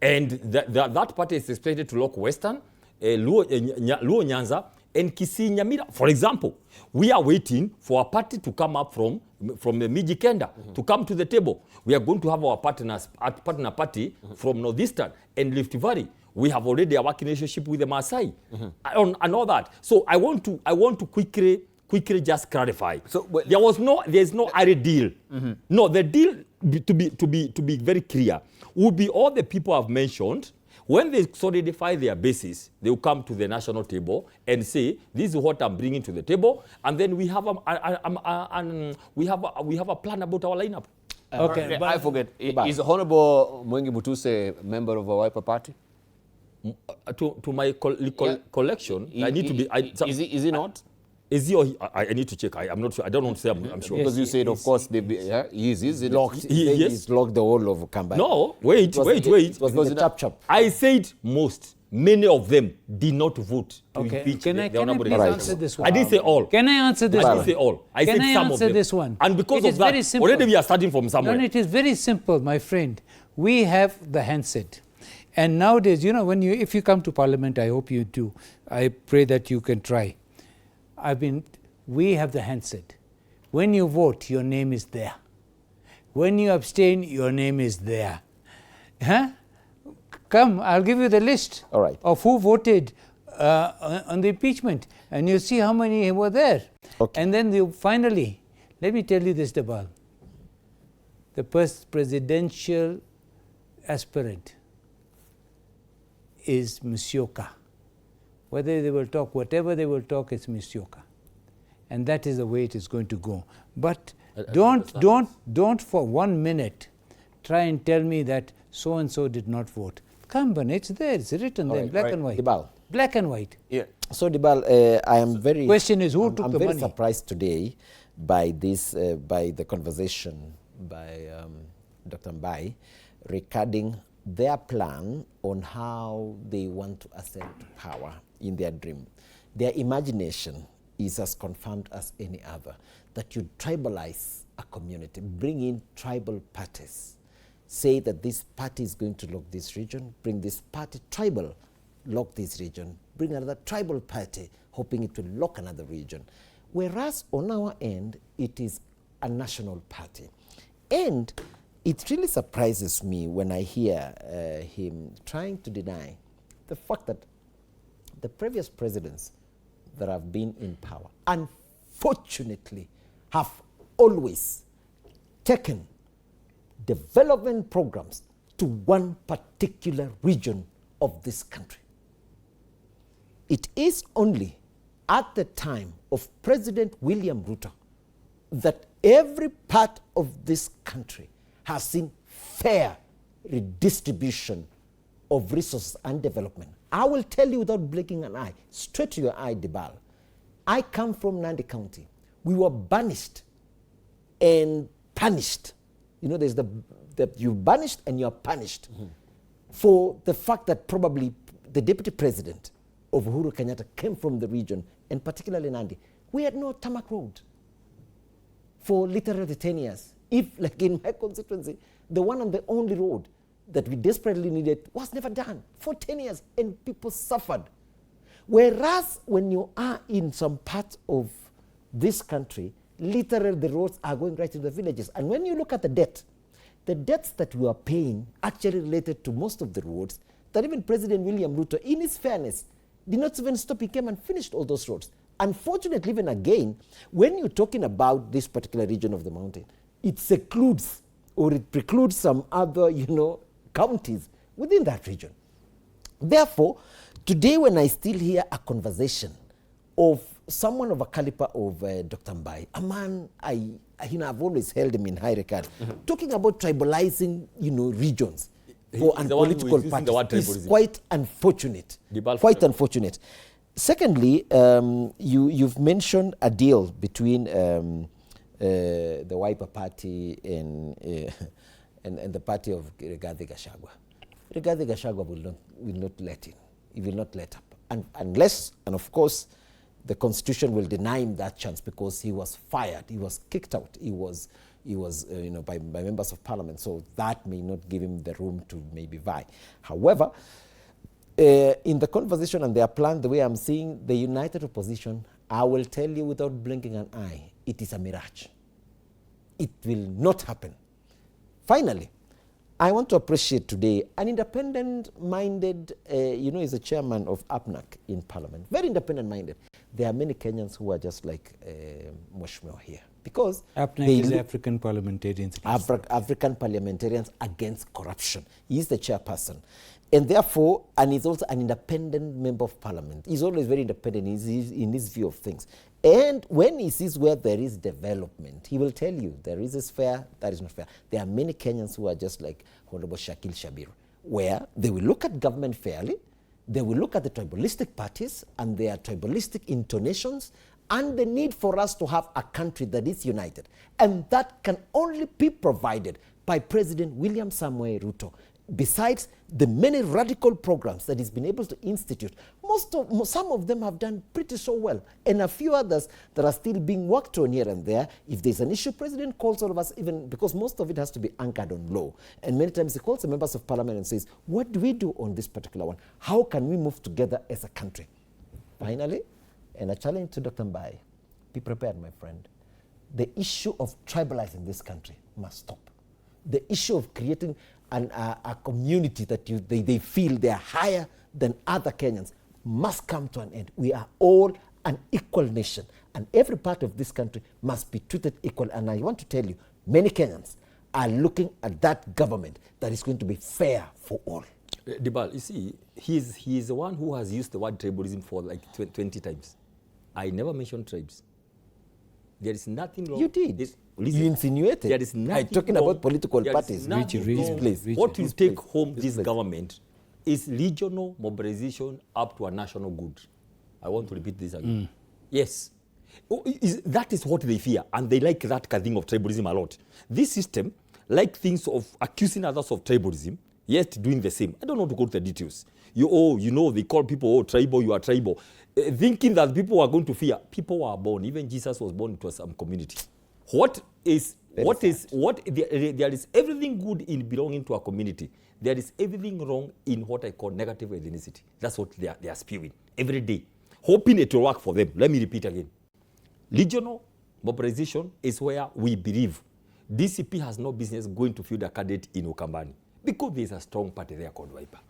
And that party is expected to lock Western, Luo Nyanza, and Kisii Nyamira. For example, we are waiting for a party to come up from the Miji Kenda to come to the table. We are going to have our partner party from Northeastern and Rift Valley. We have already a working relationship with the Maasai and all that. So I want to quickly just clarify. So there's no other deal. No, the deal to be very clear would be all the people I've mentioned. When they solidify their basis, they will come to the national table and say, "This is what I'm bringing to the table," and then we have a plan about our lineup. Okay, I forget. Is Honorable Mwengi Mutuse a member of a Wiper party? To my collection, I need to be. Is he not? Is he or he? I need to check. I'm not sure. I don't want to say I'm sure. Because you said, of course, he is locked. He's locked the whole of Kambani. No, wait. It was the chap. I said most many of them did not vote to Okay, impeach can I the Honorable please Right. answer this one? I didn't say all. Can I answer this I one? didn't say all. I Can said I some of answer them. this one? And because It of is very that, simple. already we are starting from somewhere. No, it is very simple, my friend. We have the handset. And nowadays, you know, if you come to Parliament, I hope you do. I pray that you can try. We have the handset. When you vote, your name is there. When you abstain, your name is there. Huh? Come, I'll give you the list of who voted on the impeachment, and you see how many were there. Okay. And then finally, let me tell you this, Dabal. The first presidential aspirant is Musyoka. Whether they will talk, whatever they will talk, it's Musyoka. And that is the way it is going to go. But don't for 1 minute try and tell me that so-and-so did not vote. Come, Ban, it's there, it's written there, black and white. Dibal. Black and white. Yeah. So, Dibal, I am very... Question is, who took the money? I'm very surprised today by this, by the conversation by Dr. Mbai regarding their plan on how they want to ascend to power in their dream. Their imagination is as confirmed as any other, that you tribalize a community, bring in tribal parties, say that this party is going to lock this region, bring this party tribal, lock this region, bring another tribal party, hoping it will lock another region. Whereas on our end, it is a national party. And it really surprises me when I hear him trying to deny the fact that the previous presidents that have been in power, unfortunately, have always taken development programs to one particular region of this country. It is only at the time of President William Ruto that every part of this country has seen fair redistribution of resources and development. I will tell you without blinking an eye, straight to your eye, Dibal. I come from Nandi County. We were banished and punished. You know, there's you're banished and you're punished for the fact that probably the deputy president of Uhuru Kenyatta came from the region, and particularly Nandi. We had no tarmac road for literally 10 years. If, like in my constituency, the one and the only road that we desperately needed was never done for 10 years, and people suffered. Whereas when you are in some parts of this country, literally the roads are going right to the villages. And when you look at the debts that we are paying actually related to most of the roads, that even President William Ruto, in his fairness, did not even stop. He came and finished all those roads. Unfortunately, even again, when you're talking about this particular region of the mountain, it secludes or it precludes some other, counties within that region. Therefore, today when I still hear a conversation of someone of a caliber of Dr. Mbai, a man I've always held him in high regard, talking about tribalizing, regions for political parties is quite unfortunate. Quite unfortunate. Secondly, you've mentioned a deal between the Wiper Party and the party of Rigathi Gachagua. Rigathi Gachagua will not let in. He will not let up. Unless, and of course, the Constitution will deny him that chance because he was fired. He was kicked out. He was by members of parliament. So that may not give him the room to maybe vie. However, in the conversation and their plan, the way I'm seeing the united opposition, I will tell you without blinking an eye, it is a mirage. It will not happen. Finally, I want to appreciate today an independent-minded, is a chairman of APNAC in Parliament, very independent-minded. There are many Kenyans who are just like Mheshimiwa here. Because APNAC is African Parliamentarians. African Parliamentarians Against Corruption. He is the chairperson. And therefore, and he's also an independent member of Parliament. He's always very independent in his view of things. And when he sees where there is development, he will tell you there is this fair, that is not fair. There are many Kenyans who are just like Honorable Shakil Shabir, where they will look at government fairly, they will look at the tribalistic parties and their tribalistic intonations and the need for us to have a country that is united. And that can only be provided by President William Samoei Ruto besides the many radical programs that he's been able to institute, some of them have done pretty so well, and a few others that are still being worked on here and there. If there's an issue, President calls all of us, even because most of it has to be anchored on law. And many times he calls the members of parliament and says, what do we do on this particular one? How can we move together as a country? Finally, and a challenge to Dr. Mbai, be prepared, my friend. The issue of tribalizing this country must stop. The issue of creating a community that they feel they are higher than other Kenyans must come to an end. We are all an equal nation, and every part of this country must be treated equal. And I want to tell you, many Kenyans are looking at that government that is going to be fair for all. Dibal, you see, he is the one who has used the word tribalism for like 20 times. I never mentioned tribes. There is nothing wrong. You did. Listen, you insinuated. There is nothing talking wrong. about political There parties. What you take home this government is regional mobilization up to a national good. I want to repeat this again. Yes. That is what they fear, and they like that kind of thing of tribalism a lot. This system, like things of accusing others of tribalism, yet doing the same. I don't want to go to the details. They call people, tribal, you are tribal. Thinking that people are going to fear. People were born. Even Jesus was born into some community. There is everything good in belonging to a community. There is everything wrong in what I call negative ethnicity. That's what they are spewing every day, hoping it will work for them. Let me repeat again. Regional mobilization is where we believe DCP has no business going to field a candidate in Ukambani because there is a strong party there called Wiper.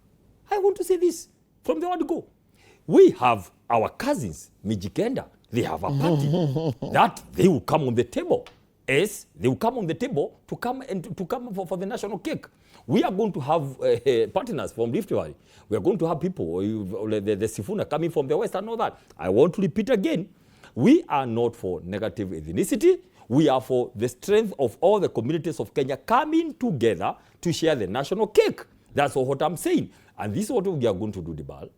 I want to say this from the word go. We have our cousins, Mijikenda. They have a party that they will come on the table. Yes, they will come on the table to come for the national cake. We are going to have partners from Rift Valley. We are going to have people, the Sifuna coming from the West and all that. I want to repeat again, we are not for negative ethnicity. We are for the strength of all the communities of Kenya coming together to share the national cake. That's what I'm saying. And this is what we are going to do, Dibal.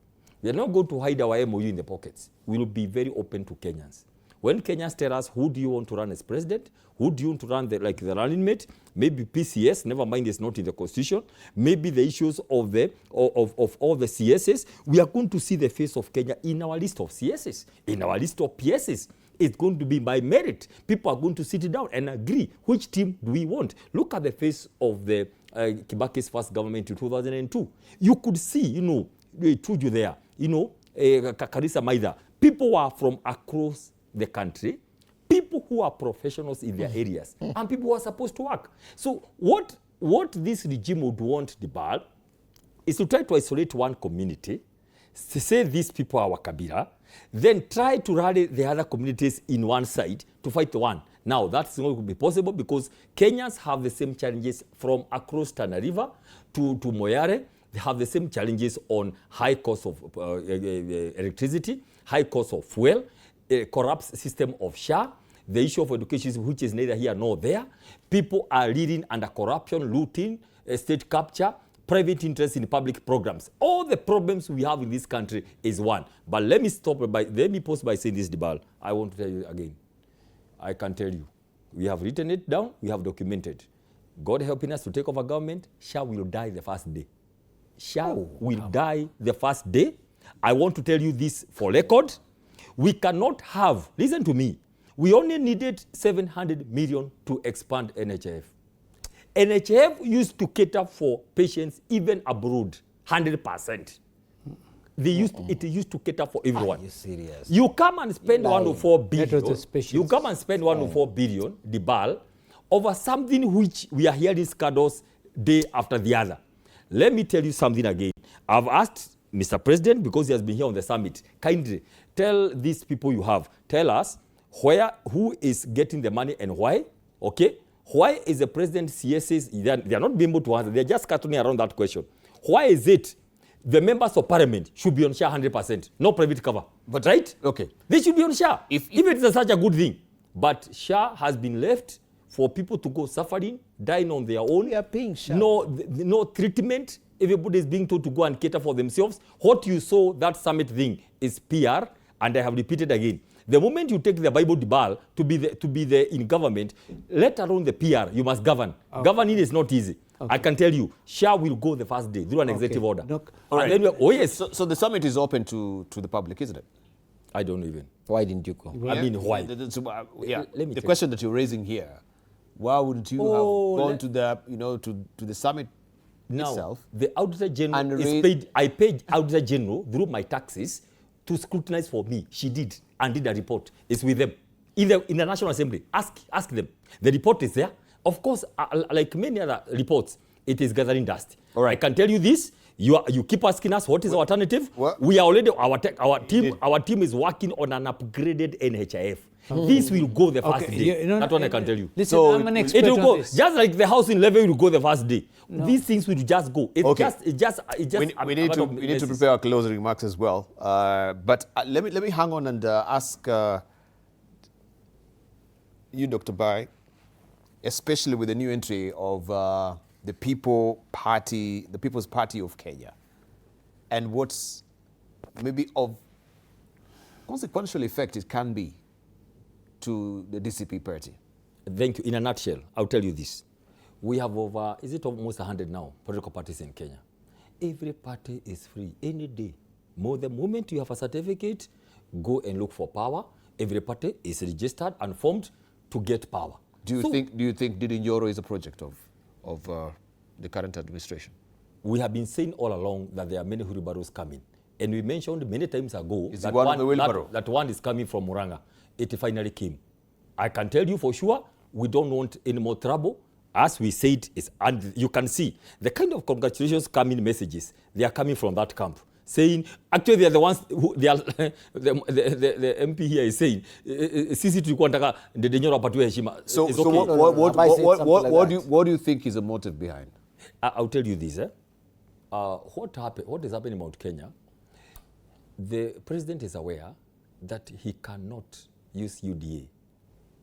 We are not going to hide our MOU in the pockets. We will be very open to Kenyans. When Kenyans tell us, who do you want to run as president? Who do you want to run the running mate? Maybe PCS, never mind, it's not in the constitution. Maybe the issues of all the CSs. We are going to see the face of Kenya in our list of CSs, in our list of PSs. It's going to be by merit. People are going to sit down and agree which team do we want. Look at the face of the Kibaki's first government in 2002. You could see, Tuju there, Kakarisa Maida. People were from across the country, people who are professionals in their areas, and people who are supposed to work. So what this regime would want, Dibal, is to try to isolate one community, to say these people are Wakabila, then try to rally the other communities in one side to fight the one. Now, that's not going to be possible because Kenyans have the same challenges from across Tana River to Moyare. They have the same challenges on high cost of electricity, high cost of fuel, corrupt system of SHA, the issue of education, which is neither here nor there. People are leading under corruption, looting, state capture, private interest in public programs. All the problems we have in this country is one. But let me pause by saying this, Dibal. I want to tell you again. I can tell you. We have written it down. We have documented. God helping us to take over government, SHA will die the first day. SHA will die the first day. I want to tell you this for record. We cannot have, listen to me, we only needed 700 million to expand NHIF. NHIF used to cater for patients even abroad, 100%. It used to cater for everyone. Are you serious? You come and spend 104 billion. You come and spend 104 billion, Dibal, over something which we are hearing scandals day after the other. Let me tell you something again. I've asked Mr. President, because he has been here on the summit, kindly tell these people you have, tell us who is getting the money and why, okay? Why is the president CSs, they are not being able to answer, they're just scattering around that question. Why is it the members of parliament should be on SHA 100%, no private cover, but right? Okay. They should be on SHA, if it is such a good thing. But SHA has been left for people to go suffering, dying on their own. We are paying SHA. No treatment. Everybody is being told to go and cater for themselves. What you saw, that summit thing, is PR, and I have repeated again. The moment you take the Bible Dibal to be the in government, let alone the PR, you must govern. Okay. Governing is not easy. Okay. I can tell you, Shah will go the first day through an executive order. All right. And then yes. So the summit is open to the public, isn't it? I don't know even. Why didn't you go? I mean, why? Let me the question that you're raising here, why wouldn't you have gone to the to the summit itself? The Auditor General is paid. I paid Auditor General through my taxes to scrutinize for me. She did and did a report. It's with them in the National Assembly. Ask them. The report is there. Of course, like many other reports, it is gathering dust. All right. I can tell you this. You keep asking us what is our alternative. We are already our team is working on an upgraded NHIF. This will go the first day. That one I can tell you. Listen, so I'm an expert it will go on this. just like the housing levy will go the first day. No. These things will just go. It just. We need to prepare our closing remarks as well. But let me hang on and ask you, Dr. Bai, especially with the new entry of the People's Party of Kenya, and what's maybe of consequential effect it can be to the DCP party. Thank you. In a nutshell, I'll tell you this. We have over, is it almost 100 now, political parties in Kenya. Every party is free any day. The moment you have a certificate, go and look for power. Every party is registered and formed to get power. Do you think Nyoro is a project of the current administration? We have been saying all along that there are many wheelbarrows coming. And we mentioned many times ago that one is coming from Muranga. It finally came. I can tell you for sure, we don't want any more trouble. As we said, and you can see the kind of congratulations coming messages, they are coming from that camp. Saying, actually they are the ones who, they are, the MP here is saying, sisi tulikuwa nataka Nyoro apatiwe heshima. So what do you think is the motive behind? I'll tell you this. What is happening in Mount Kenya, the president is aware that he cannot use UDA,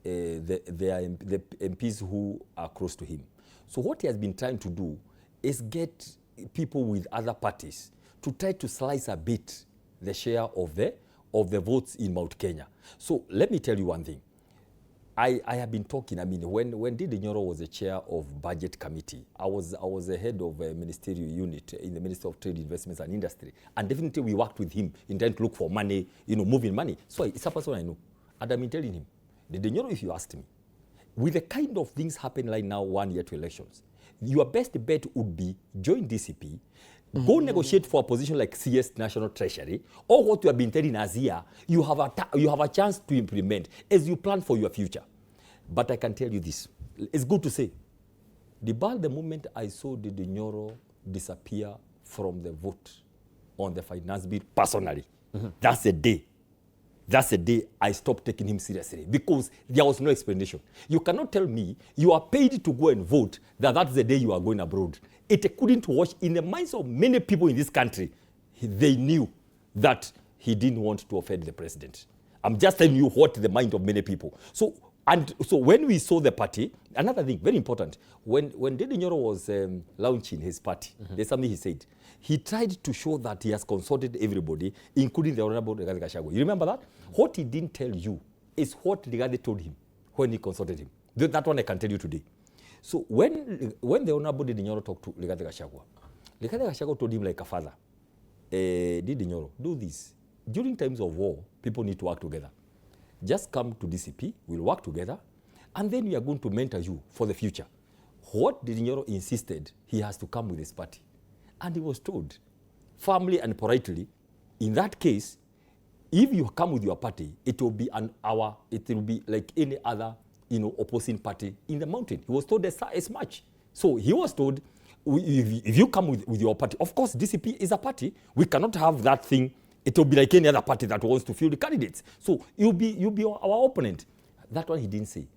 the MPs who are close to him. So what he has been trying to do is get people with other parties to try to slice a bit the share of the votes in Mount Kenya. So let me tell you one thing. I have been talking, I mean, when Nyoro was the chair of budget committee, I was the head of a ministerial unit in the Ministry of Trade, Investments and Industry. And definitely we worked with him in trying to look for money, moving money. So it's a person I know. And I've been telling him, Nyoro, if you asked me, with the kind of things happening right now 1 year to elections, your best bet would be join DCP, go negotiate for a position like CS National Treasury, or what you have been telling us here, you have a chance to implement as you plan for your future. But I can tell you this, it's good to say, the moment I saw the Nyoro disappear from the vote on the finance bill personally, that's the day I stopped taking him seriously, because there was no explanation. You cannot tell me you are paid to go and vote, that's the day you are going abroad. It couldn't wash in the minds of many people in this country. They knew that he didn't want to offend the president. I'm just telling you what the mind of many people. So when we saw the party, another thing, very important, when Nyoro was launching his party, there's something he said. He tried to show that he has consulted everybody, including the Honorable Rigathi Gachagua. You remember that? What he didn't tell you is what Rigathi told him when he consulted him. That one I can tell you today. So when the Honorable Nyoro talked to Rigathi Gachagua told him like a father, Nyoro, do this. During times of war, people need to work together. Just come to DCP, we'll work together, and then we are going to mentor you for the future. What Nyoro insisted, he has to come with his party. And he was told, firmly and politely, in that case, if you come with your party, it will be like any other opposing party in the mountain. He was told as much. So he was told, if you come with your party, of course DCP is a party, we cannot have that thing. It will be like any other party that wants to field the candidates. So you'll be our opponent. That one he didn't say.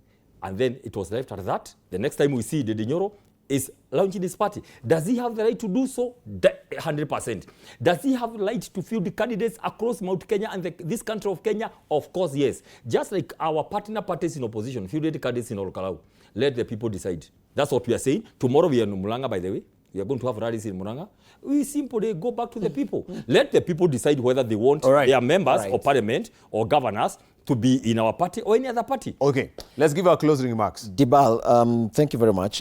And then it was left at that. The next time we see Nyoro is launching his party. Does he have the right to do so? 100%. Does he have the right to field the candidates across Mount Kenya and this country of Kenya? Of course, yes. Just like our partner parties in opposition fielded the candidates in Olkalau. Let the people decide. That's what we are saying. Tomorrow we are in Muranga, by the way. We are going to have rallies in Muranga. We simply go back to the people. Let the people decide whether they want their members of parliament or governors to be in our party or any other party. Okay, let's give our closing remarks. Dibal, thank you very much.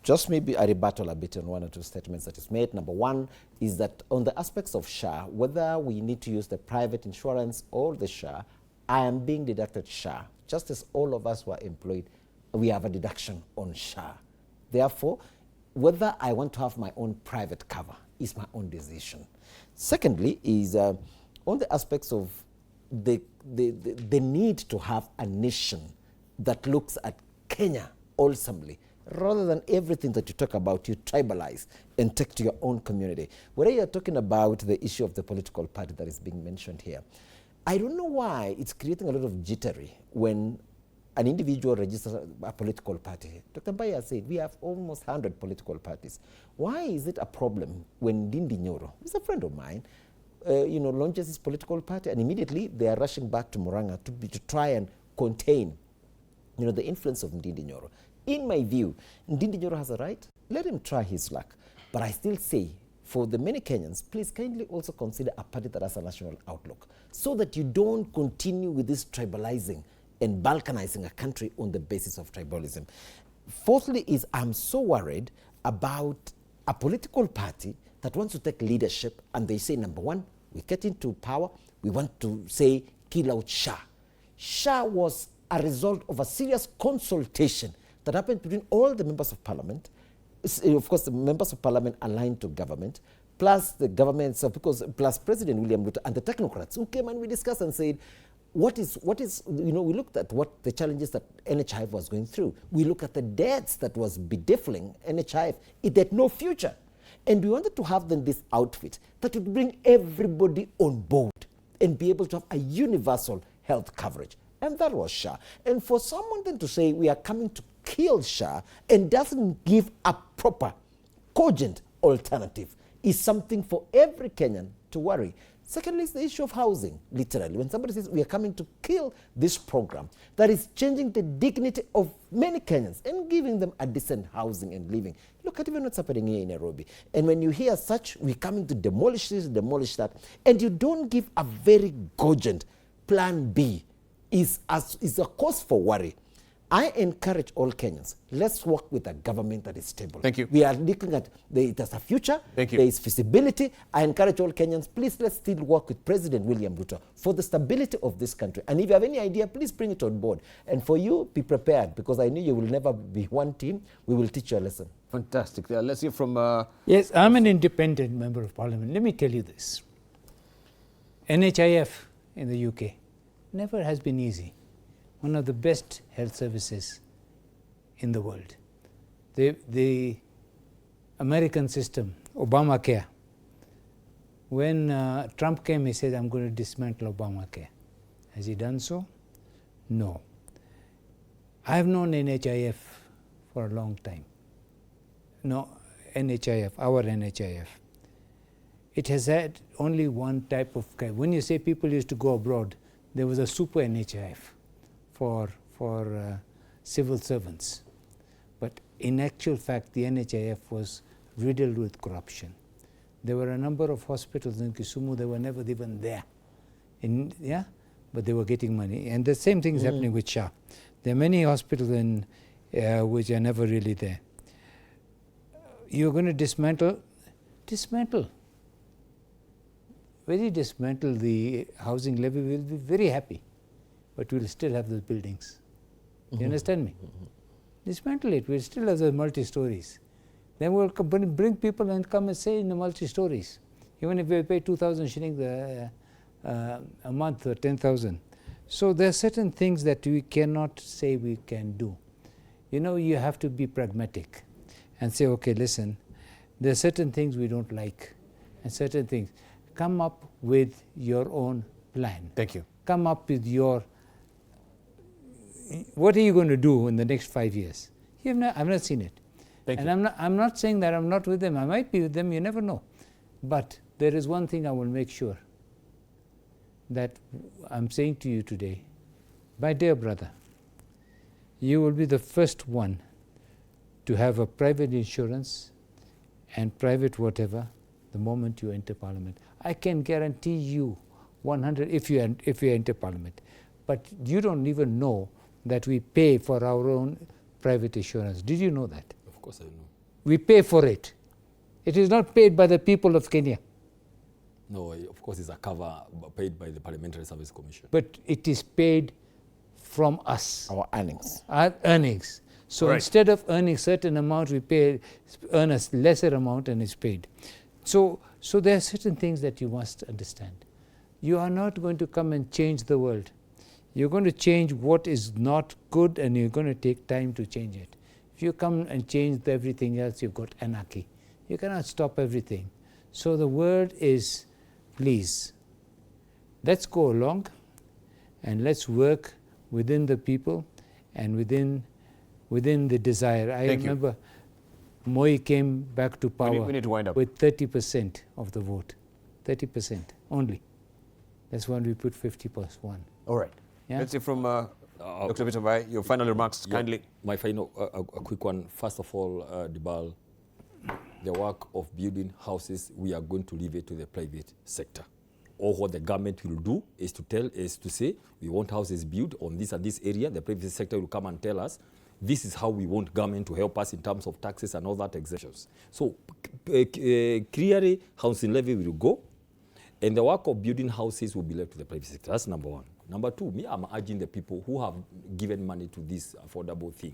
Just maybe a rebuttal a bit on one or two statements that is made. Number one is that on the aspects of SHA, whether we need to use the private insurance or the SHA, I am being deducted SHA. Just as all of us who are employed, we have a deduction on SHA. Therefore, whether I want to have my own private cover is my own decision. Secondly is on the aspects of the need to have a nation that looks at Kenya wholesomely, rather than everything that you talk about, you tribalize and take to your own community. Whether you're talking about the issue of the political party that is being mentioned here, I don't know why it's creating a lot of jittery when an individual registers a political party. Dr. Mbaya said we have almost 100 political parties. Why is it a problem when Nyoro, who's a friend of mine, launches his political party, and immediately they are rushing back to Murang'a to try and contain, the influence of Nyoro. In my view, Nyoro has a right. Let him try his luck. But I still say, for the many Kenyans, please kindly also consider a party that has a national outlook, so that you don't continue with this tribalizing and balkanizing a country on the basis of tribalism. Fourthly is I'm so worried about a political party that wants to take leadership and they say, number one, we get into power, we want to say, kill out SHA. SHA was a result of a serious consultation that happened between all the members of parliament, of course the members of parliament aligned to government, plus the government, plus President William Ruto and the technocrats who came and we discussed and said, what is, we looked at what the challenges that NHIF was going through. We looked at the debts that was bedeviling NHIF. It had no future. And we wanted to have then this outfit that would bring everybody on board and be able to have a universal health coverage. And that was SHA. And for someone then to say we are coming to kill SHA and doesn't give a proper, cogent alternative is something for every Kenyan to worry. Secondly, is the issue of housing, literally. When somebody says we are coming to kill this program that is changing the dignity of many Kenyans and giving them a decent housing and living. Look at even what's happening here in Nairobi. And when you hear such, we're coming to demolish this, demolish that, and you don't give a very cogent plan B, is a cause for worry. I encourage all Kenyans, let's work with a government that is stable. Thank you. We are looking at, there's a future, Thank you. There is feasibility. I encourage all Kenyans, please let's still work with President William Ruto for the stability of this country. And if you have any idea, please bring it on board. And for you, be prepared, because I know you will never be one team. We will teach you a lesson. Fantastic. Let's hear from... Yes, I'm an independent member of parliament. Let me tell you this. NHIF in the UK never has been easy. One of the best health services in the world. The American system, Obamacare, when Trump came, he said, I'm going to dismantle Obamacare. Has he done so? No. I have known NHIF for a long time. No, NHIF, our NHIF. It has had only one type of care. When you say people used to go abroad, there was a super NHIF for civil servants. But in actual fact, the NHIF was riddled with corruption. There were a number of hospitals in Kisumu that were never even there. But they were getting money. And the same thing is happening with SHA. There are many hospitals which are never really there. You're going to dismantle? Dismantle. When you dismantle the housing levy, we'll be very happy. But we'll still have those buildings. You understand me? Dismantle it, we'll still have those multi-stories. Then we'll bring people and come and stay in the multi-stories. Even if we pay 2,000 shillings a month or 10,000. So there are certain things that we cannot say we can do. You have to be pragmatic and say, okay, listen, there are certain things we don't like and certain things. Come up with your own plan. Thank you. Come up with what are you going to do in the next 5 years? I've not seen it. Thank you. I'm not saying that I'm not with them. I might be with them, you never know. But there is one thing I will make sure that I'm saying to you today. My dear brother, you will be the first one to have a private insurance and private whatever the moment you enter parliament. I can guarantee you 100 if you enter parliament. But you don't even know that we pay for our own private insurance. Did you know that? Of course I know. We pay for it. It is not paid by the people of Kenya. No, of course it's a cover paid by the Parliamentary Service Commission. But it is paid from us. Our earnings. Our earnings. So instead of earning certain amount, we earn a lesser amount and it's paid. So there are certain things that you must understand. You are not going to come and change the world. You're going to change what is not good, and you're going to take time to change it. If you come and change everything else, you've got anarchy. You cannot stop everything. So the word is, please, let's go along and let's work within the people and within the desire. I remember Moi came back to power we need to wind up. with 30% of the vote. 30% only. That's why we put 50 plus 1. All right. Yeah? Let's see from Dr. Bitambai, your final remarks, kindly. My final, a quick one. First of all, Dibal, the work of building houses, we are going to leave it to the private sector. Or what the government will do is to say, we want houses built on this and this area. The private sector will come and tell us, this is how we want government to help us in terms of taxes and all that exemptions. So clearly, housing levy will go, and the work of building houses will be left to the private sector. That's number one. Number two, I'm urging the people who have given money to this affordable thing,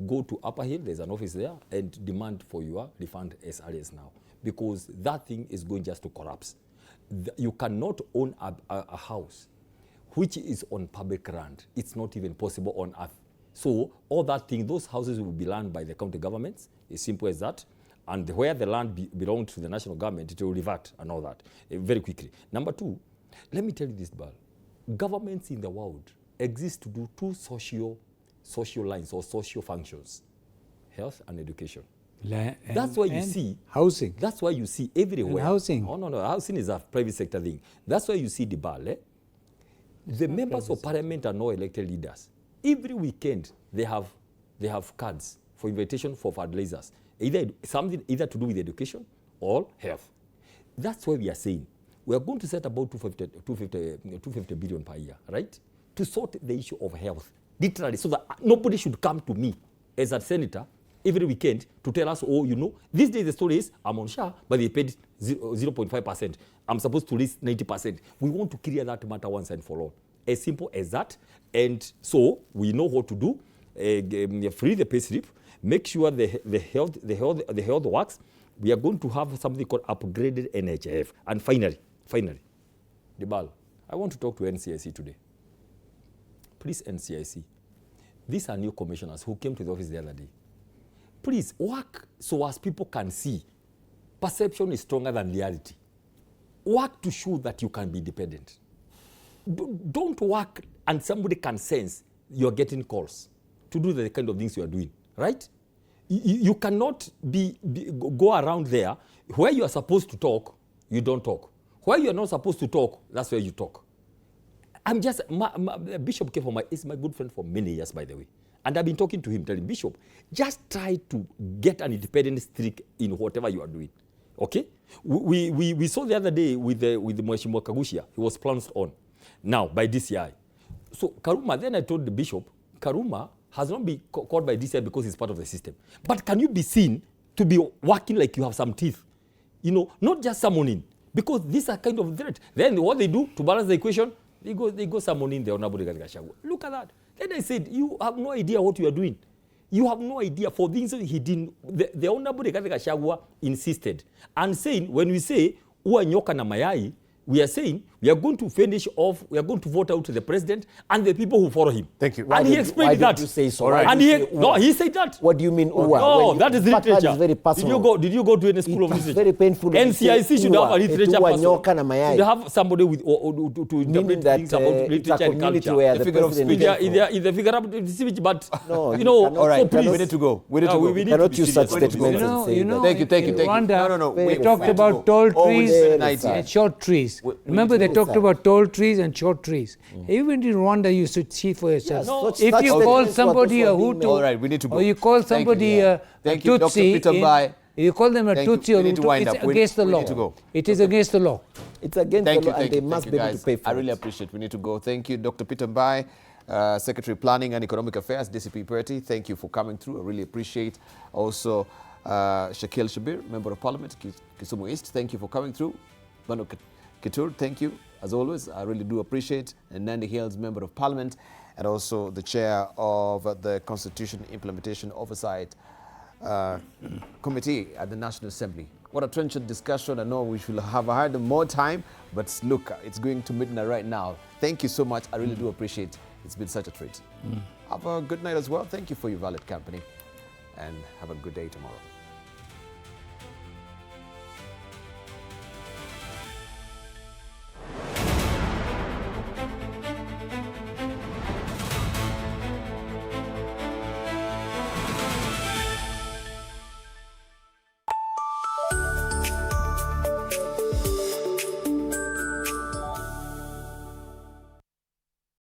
go to Upper Hill, there's an office there, and demand for your refund as early as now, because that thing is going just to collapse. You cannot own a house which is on public land. It's not even possible on earth. So all that thing, those houses will be landed by the county governments, as simple as that. And where the land belongs to the national government, it will revert and all that very quickly. Number two, let me tell you this, Bal. Governments in the world exist to do two social lines or social functions, health and education. That's why you see housing. That's why you see everywhere. And housing. Oh, no, housing is a private sector thing. That's why you see the Bal. The members of parliament are not elected leaders. Every weekend they have cards for invitation for fundraisers, either to do with education or health. That's why we are saying we are going to set about 250 billion per year, right, to sort the issue of health, literally, so that nobody should come to me as a senator every weekend to tell us, oh, you know, these days the story is I'm on SHA, but they paid 0.5%. I'm supposed to list 90%. We want to clear that matter once and for all. As simple as that. And so we know what to do. Free the pay slip. Make sure the health works. We are going to have something called upgraded NHIF. And finally, Dibal, I want to talk to NCIC today. Please, NCIC, these are new commissioners who came to the office the other day. Please work so as people can see. Perception is stronger than reality. Work to show that you can be independent. Don't work and somebody can sense you're getting calls to do the kind of things you are doing, right? You cannot go around there where you are supposed to talk, you don't talk. Where you are not supposed to talk, that's where you talk. I'm just, Bishop Kefoma is my good friend for many years, by the way. And I've been talking to him, telling Bishop, just try to get an independent streak in whatever you are doing. Okay? We saw the other day with Mheshimiwa Kagushia, he was pounced on. Now, by DCI. So, Karuma, then I told the bishop, Karuma has not been caught by DCI because he's part of the system. But can you be seen to be working like you have some teeth? You know, not just summoning. Because these are kind of threat. Then what they do to balance the equation, they go summoning the Honorable Rigathi Gachagua. Look at that. Then I said, you have no idea what you are doing. You have no idea for things he didn't. The Honorable Rigathi Gachagua insisted. And saying, when we say, Ua nyoka na mayai, we are saying we are going to finish off, we are going to vote out the president and the people who follow him. Thank you. And he explained that. Why did you say so? Right. And he said that. What do you mean, Uwa? No, that is literature. That is very personal. Did you go to any school of literature? It's very painful. NCIC should have a literature person. Should have somebody with to interpret things about literature and culture. Where the figure of speech. Is the figure of speech, but no, you know. All right, so please, we need to go. We need to go. We cannot use such statements and say that. Thank you. Rwanda, No. we talked about tall trees and short trees. Remember, they talked about tall trees and short trees. Even in Rwanda, you should see for yourself. If you call somebody a Hutu, all right, we need to go. Or you call somebody a Thank you, Dr. Tutsi, Peter Bai. You call them a Thank you. Tutsi or We need to Hutu, wind it's up. We against the need law. to go. It is against the law. It's against Thank the you, law, thank and you, they must thank be you, able guys. to pay for I really it. appreciate it. We need to go. Thank you, Dr. Peter Mbai, Secretary Planning and Economic Affairs, DCP Party. Thank you for coming through. I really appreciate. Also, Shakil Shabir, Member of Parliament, Kisumu East. Thank you for coming through. Bano Kitur, thank you. As always, I really do appreciate. And Nandi Hills, Member of Parliament, and also the Chair of the Constitution Implementation Oversight Committee at the National Assembly. What a trenchant discussion. I know we should have had more time, but look, it's going to midnight right now. Thank you so much. I really do appreciate it. It's been such a treat. Have a good night as well. Thank you for your valid company, and have a good day tomorrow.